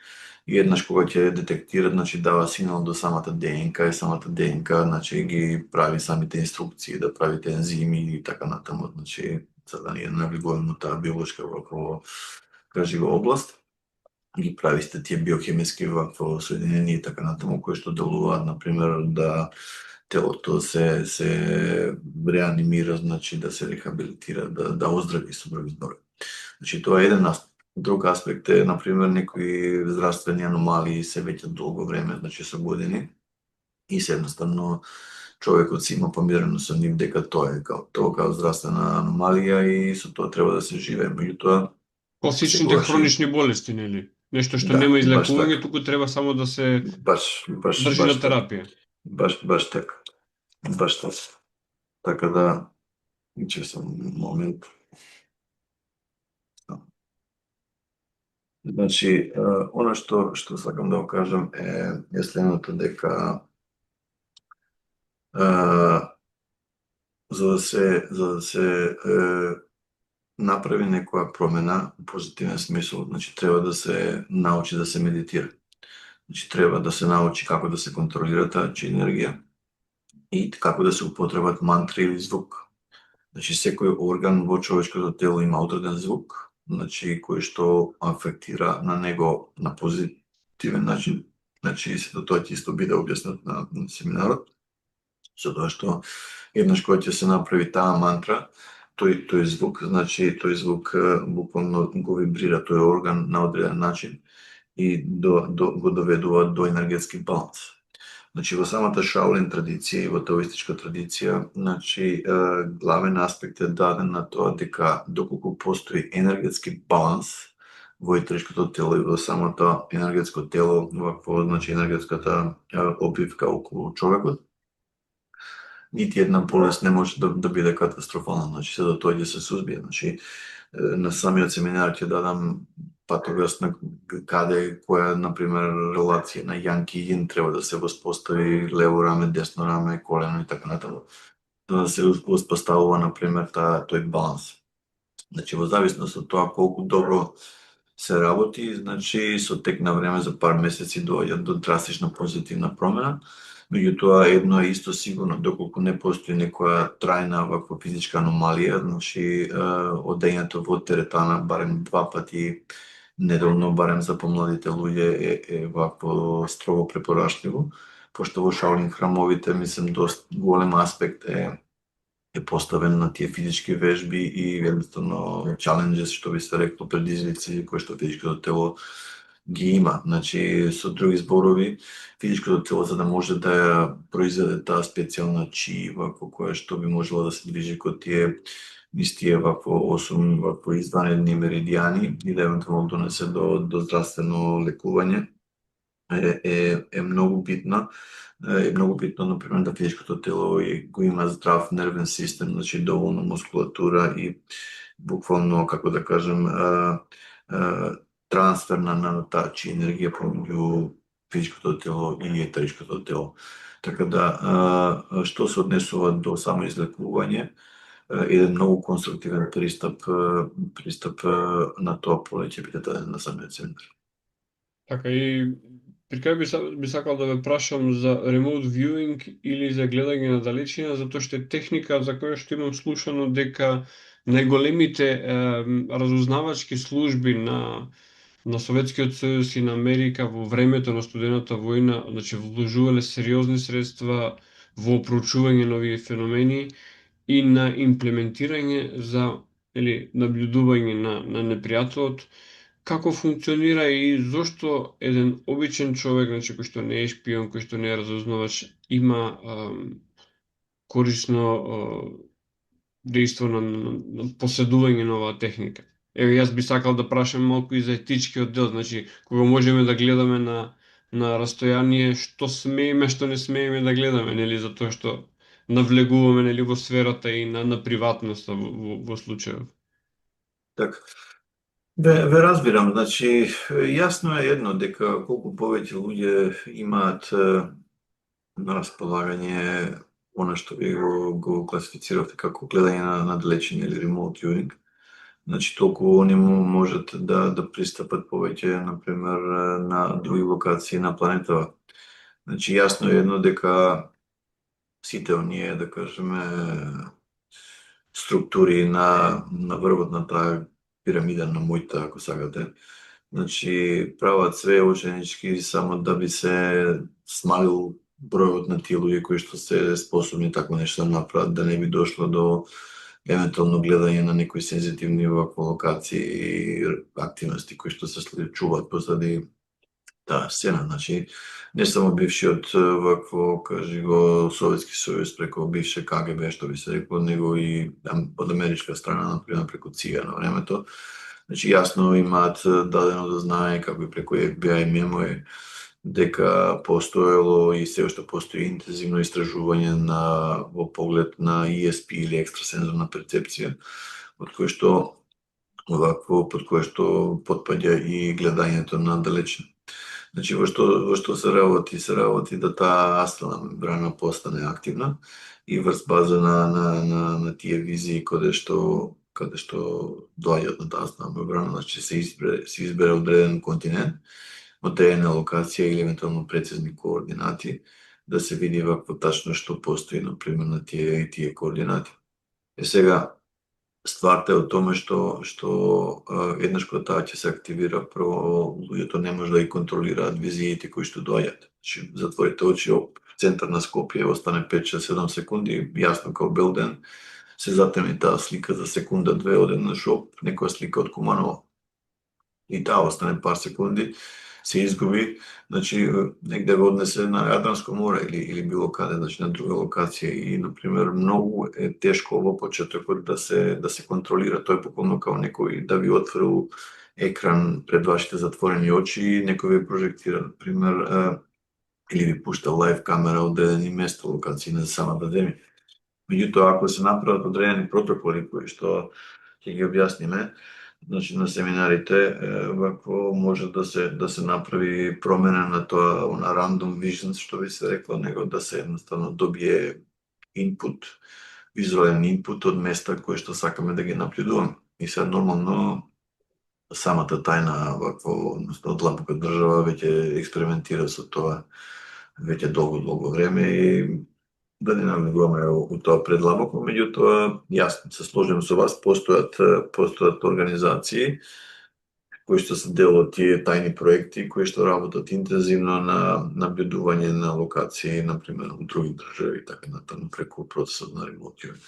B: и еднаш кога ќе детектира, значи дава сигнал до самата ДНК, и самата ДНК, значи ги прави самите инструкции да правите ензими и така натаму, значи за да не навлегуваме таа биолошка во кажива област, ги правите тие биохемиски вакво соединени и така натаму, кои што делуваат, например, да телото се реанимира, значи да се рехабилитира, да оздрави, со други зборови. Значи тоа е еден аспект. Друг аспект е, например, некои здравствени аномалии се веќе долго време, значи со години, и се едноставно човекот си има помирено со нив дека тоа е као здравствена аномалија и со тоа треба да се живее. Меѓутоа,
A: Класичните хронични болести, нели? Нешто што нема излекување, туку треба само да се држи на терапија.
B: Баш така. Баш така. Така да, че сам момент. Значи, она што сакам да го кажам е следното, дека за да се направи некоја промена во позитивен смисол, значи треба да се научи да се медитира. Значи треба да се научи како да се контролира таа енергија и како да се употребат мантри или звук. Значи секој орган во човечкото тело има одреден звук, значи кој што афектира на него на позитивен начин. Значи тоа ќе исто биде објаснет на семинарот, за тоа што еднаш кога ќе се направи таа мантра, тој звук, значи тој звук буквално го вибрира тој орган на одреден начин и го доведува до енергетски баланс. Значи во самата Шаолин традиција и во таоистичка традиција, значи главен аспект е даден на тоа дека доколку постои енергетски баланс во етеричкото тело и во самото енергетско тело, вакво, значи енергетската обвивка околу човекот, нити една болест не може да биде катастрофална, значи се да тој ќе се сузбие. Значи на самиот семинар ќе дадам патограс на каде, која, например, релација на јанг и јин треба да се воспостави, лево раме, десно раме, колено и така натаму. Да се воспоставува, например, тој баланс. Значи, во зависност од тоа колку добро се работи, значи, со тек на време за пар месеци доаѓа до драстична позитивна промена. Меѓутоа, едно е исто сигурно, доколку не постои некоја трајна ваква физичка аномалија, значи, одењето во теретана барем 2 пати неделно, барем за помладите луѓе е вакво строго препорачливо, пошто во Шаолин храмовите, мислам, доста голем аспект е поставен на тие физички вежби и едноставно challenges, што би се рекло, предизвици кои што физичкото тело ги има. Значи, со други зборови, физичкото тело за да може да ја произведе таа специјална чи, вакво која што би можела да се движи кон тие низ тие вакво 8 вакво изванредни меридијани и да евентуално донесе до здравствено лекување е многу битна. Е многу битно, например, да физичкото тело го има здрав нервен систем, значи доволно мускулатура и буквално, како да кажем, трансфер на таа чи енергија помеѓу физичкото тело и етеричкото тело. Така да, што се однесува до само излекување, еден многу конструктивен пристап на тоа поле ќе биде даден на самиот семинар.
A: Така и при крај би сакал да ве прашам за remote viewing или за гледање на далечина, затоа што е техника за која што имам слушано дека најголемите разузнавачки служби на Советскиот сојуз и на Америка во времето на студената војна, значи вложувале сериозни средства во проучување на овие феномени и на имплементирање за наблюдување на непријателот, како функционира и зошто еден обичен човек, значи кој што не е шпион, кој што не е разузнавач, има корисно дејство на поседување на оваа техника. Еве, јас би сакал да прашам малку и за етичкиот дел, значи кога можеме да гледаме на растојание, што смееме, што не смееме да гледаме, нели, затоа што навлегуваме, нели, во сферата и на приватноста во случајот.
B: Така. Ве разбирам, значи јасно е едно дека колку повеќе луѓе имаат на располагање она што ви го класифициравте како гледање на далечина или remote viewing, значи толку они можат да пристапат повеќе, например, на други локации на планетава. Значи јасно е едно дека сите оние, да кажеме, структури на врвот на таа пирамида на мојта, ако сакате, значи прават све ученички само да би се смалил бројот на тие луѓе кои што се способни такво нешто да направат, да не би дошло до евентуално гледање на некои сензитивни вакво локации и активности кои што се чуваат позади таа сцена. Значи, не само бившиот вакво, кажи го, Советски сојуз преку бивше КГБ, што би се рекло, него и од америчка страна, например, преку ЦИА на времето. Значи, јасно имаат дадено да знае, како и преку FBI мемои, дека постоело и се уште постои интензивно истражување во поглед на ESP или екстрасензорна перцепција, од кој што под кое што потпаѓа и гледањето на далечина. Значи, во што се работи да таа астрална мембрана постане активна и врз база на тие визии каде што доаѓаат на таа астрална мембрана, значи се избере одреден континент, одредена локација или евентуално прецизни координати, да се види вакво тачно што постои, например, на тие координати. Сега, стварта е од томе што еднаш кога таа ќе се активира, прво луѓето не може да ги контролираат визиите кои што доаѓаат. Значи, затворите очи, центар на Скопје, остане 5-6-7 секунди, јасно као бел ден, се затеми таа слика за секунда, две, одеднаш оп, некоја слика од Куманово. И таа остане пар секунди, се изгуби, значи негде го однесе на Јадранско море или било каде, значи на друга локација и на пример многу е тешко во почетокот да се контролира, тој буквално како некој да ви отворил екран пред вашите затворени очи и некој ви прожектира, на пример, или ви пушта лайв камера од одредени места, локации на самата земја. Меѓутоа, ако се направат одредени протоколи кои што ќе ги објасниме, значи на семинарите, вако може да се направи промена на тоа, на random visions, што би се рекло, него да се едноставно добие инпут, визуален инпут од места кои што сакаме да ги наблюдуваме. И сега нормално самата тајна вакво, односно длабока држава веќе експериментира со тоа веќе долго време и да не навлегуваме у тоа предлабоко, меѓутоа, јас се сложим со вас, постојат организации кои што се дел од тие тајни проекти, кои што работат интензивно на набљудување на локации, например, у други држави и така натаму, преку процесот на ремонтирање.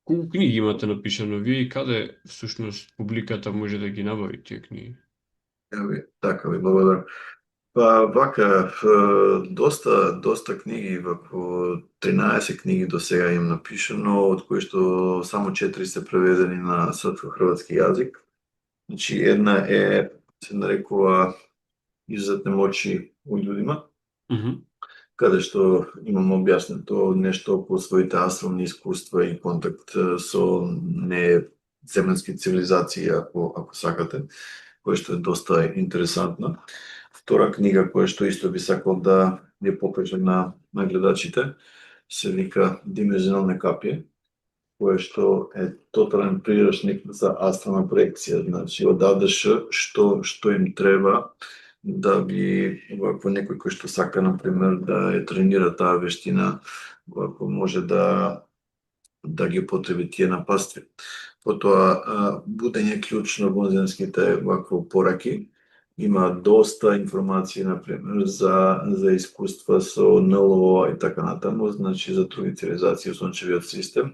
A: Колку книги имате напишано вие и каде всушност публиката може да ги набави тие книги?
B: Така ви благодарам. Па вака, доста книги, вако 13 книги до сега имам напишано, од кои што само 4 се преведени на српско-хрватски јазик. Значи една се нарекува Изузетне мочи у људима, каде што имам објаснето нешто околу своите астрални искуства и контакт со неземленски цивилизации, ако сакате, која што е доста интересантна. Втора книга која што исто би сакал да ја покажам на гледачите се вика Димензионалне капје, која што е тотален прирачник за астрална проекција, значи од АДШ што им треба да би вакво некој кој што сака на пример да ја тренира таа вештина, вакво може да ги употреби тие напастви. Потоа будење клучно во земските вакво пораки. Има доста информации, например, за искуства со НЛО и така натаму, значи за други цивилизации во сончевиот систем.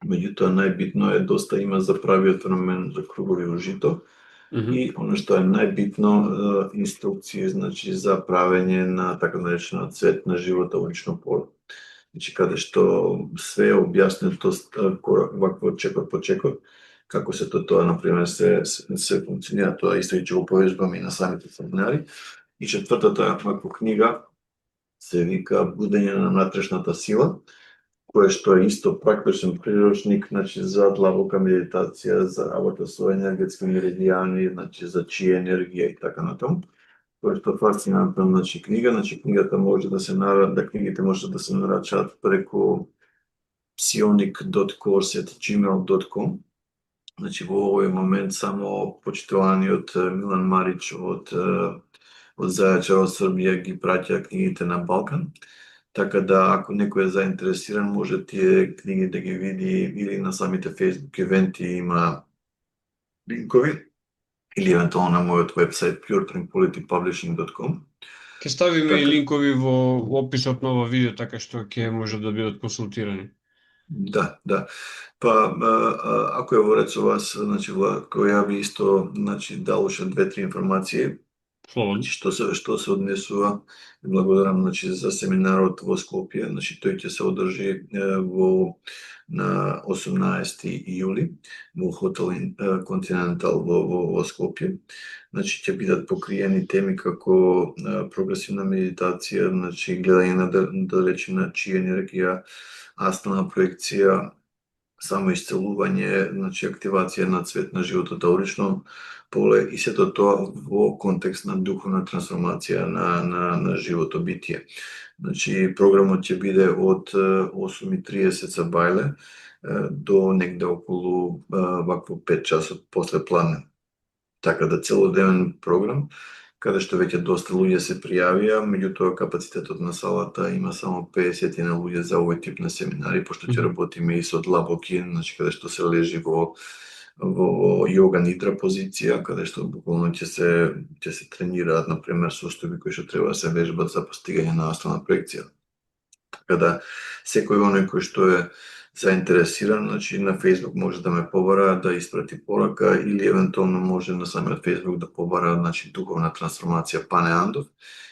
B: Меѓутоа, најбитно е доста има за правиот феномен за кругови во жито. И оно што е најбитно, инструкции, значи за правење на така наречена цвет на живота во лично поле. Значи каде што све е објаснето вакво чекор по чекор, како се тоа, например, се функционира, тоа исто и ќе го повежбаме и на самите семинари. И четвртата вакво книга се вика Будење на внатрешната сила, која што е исто практичен приручник, значи за длабока медитација, за работа со енергетски меридијани, значи за чија енергија и така натаму. Која што фасцинантна, значи книга, значи книгата може да се книгите може да се нарачаат преку psionic.course@gmail.com. Значи во овој момент само почитуваниот Милан Марич од Зајачар од Србија ги праќа книгите на Балкан. Така да ако некој е заинтересиран може тие книги да ги види или на самите Facebook ивенти има линкови или евентуално на мојот вебсайт puretranquilitypublishing.com.
A: Ке ставиме и линкови во описот на ова видео, така што ќе може да бидат консултирани.
B: Да. Па ако е во ред со вас, значи која би исто, значи дал уште 2-3 информации. Што се однесува, благодарам, значи за семинарот во Скопје, значи тој ќе се одржи на 18 јули во хотел Континентал во Скопје. Значи ќе бидат покриени теми како прогресивна медитација, значи гледање на далечина, чија енергија, астрална проекција, самоисцелување, значи активација на цвет на животот таурично поле и сето тоа во контекст на духовна трансформација на живото битие. Значи програмот ќе биде од 8:30 за бајле до негде околу вакво 5 часот после пладне. Така да целодневен програм, каде што веќе доста луѓе се пријавија, меѓутоа капацитетот на салата има само 50 на луѓе за овој тип на семинари, пошто ќе работиме и со длабоки, значи каде што се лежи во йога нидра позиција, каде што буквално ќе се тренираат, например, состојби кои што треба да се вежбат за постигање на астрална проекција. Така да секој оној кој што е заинтересиран, значи на Facebook може да ме побара да испрати порака или евентуално може на самиот Facebook да побара, значи духовна трансформација Пане Андов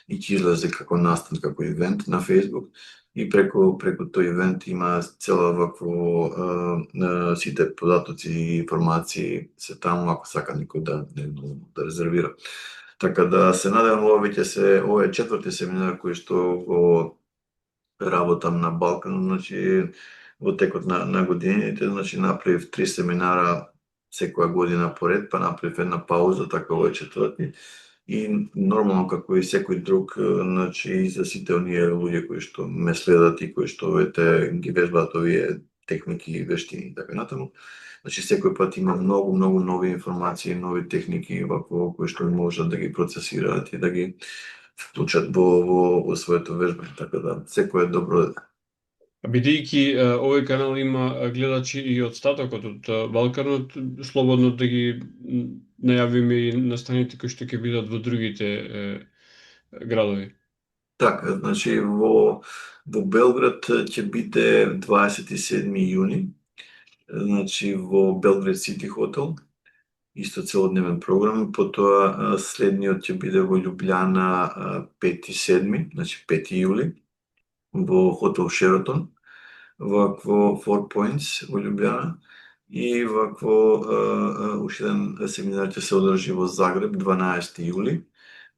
B: и ќе излезе како настан, како ивент на Facebook и преку тој ивент има цела вакво сите податоци и информации се таму ако сака никој да резервира. Така да се надевам ова е четврти семинар кој што го работам на Балкан, значи во текот на годините, значи направив 3 семинара секоја година поред, па направив една пауза, така ова е четврти. И нормално како и секој друг, значи и за сите оние луѓе кои што ме следат и кои што ги вежбаат овие техники и вештини и така натаму. Значи секој пат има многу нови информации, нови техники вако кои што можат да ги процесираат и да ги вклучат во своето вежбање, така да секој е добро.
A: Бидејќи овој канал има гледачи и од статокот од Балканот, слободно да ги најавиме и настаните кои што ќе бидат во другите градови.
B: Така, значи во Белград ќе биде 27 јуни, значи во Белград Сити хотел, исто целодневен програм, потоа следниот ќе биде во Љубљана 5-7, значи 5 јули, во хотел Шератон, вакво Four Points во Љубљана и вакво уште еден семинар ќе се одржи во Загреб 12 јули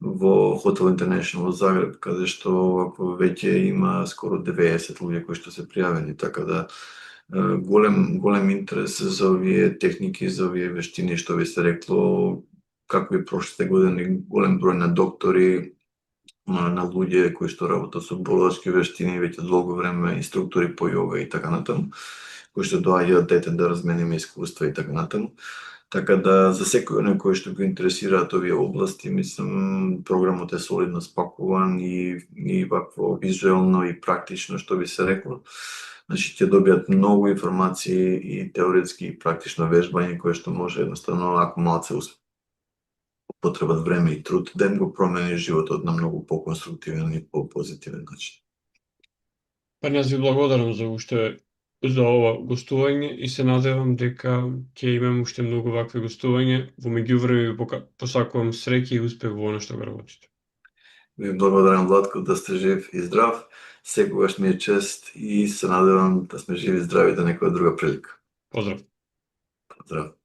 B: во Хотел Интернешнл во Загреб, каде што вакво веќе има скоро 90 луѓе кои што се пријавени, така да голем интерес за овие техники, за овие вештини што ви се рекло, како и прошлите години, голем број на доктори, на луѓе кои што работат со борачки вештини веќе долго време, инструктори по јога и така натаму, кои што доаѓаат да размениме искуства и така натаму. Така да за секој оној кој што го интересираат овие области, мислам програмот е солидно спакуван и вакво визуелно и практично што би се рекло. Значи ќе добијат многу информации и теоретски и практично вежбање кое што може едноставно ако малце потребат време и труд да им го промени животот на многу поконструктивен и попозитивен начин.
A: Па јас ви благодарам за ова гостување и се надевам дека ќе имаме уште многу вакви гостувања. Во меѓувреме ви посакувам среќа и успех во она што го работите.
B: Ви благодарам, Владко, да сте жив и здрав. Секогаш ми е чест и се надевам да сме живи и здрави до некоја друга прилика.
A: Поздрав.
B: Поздрав.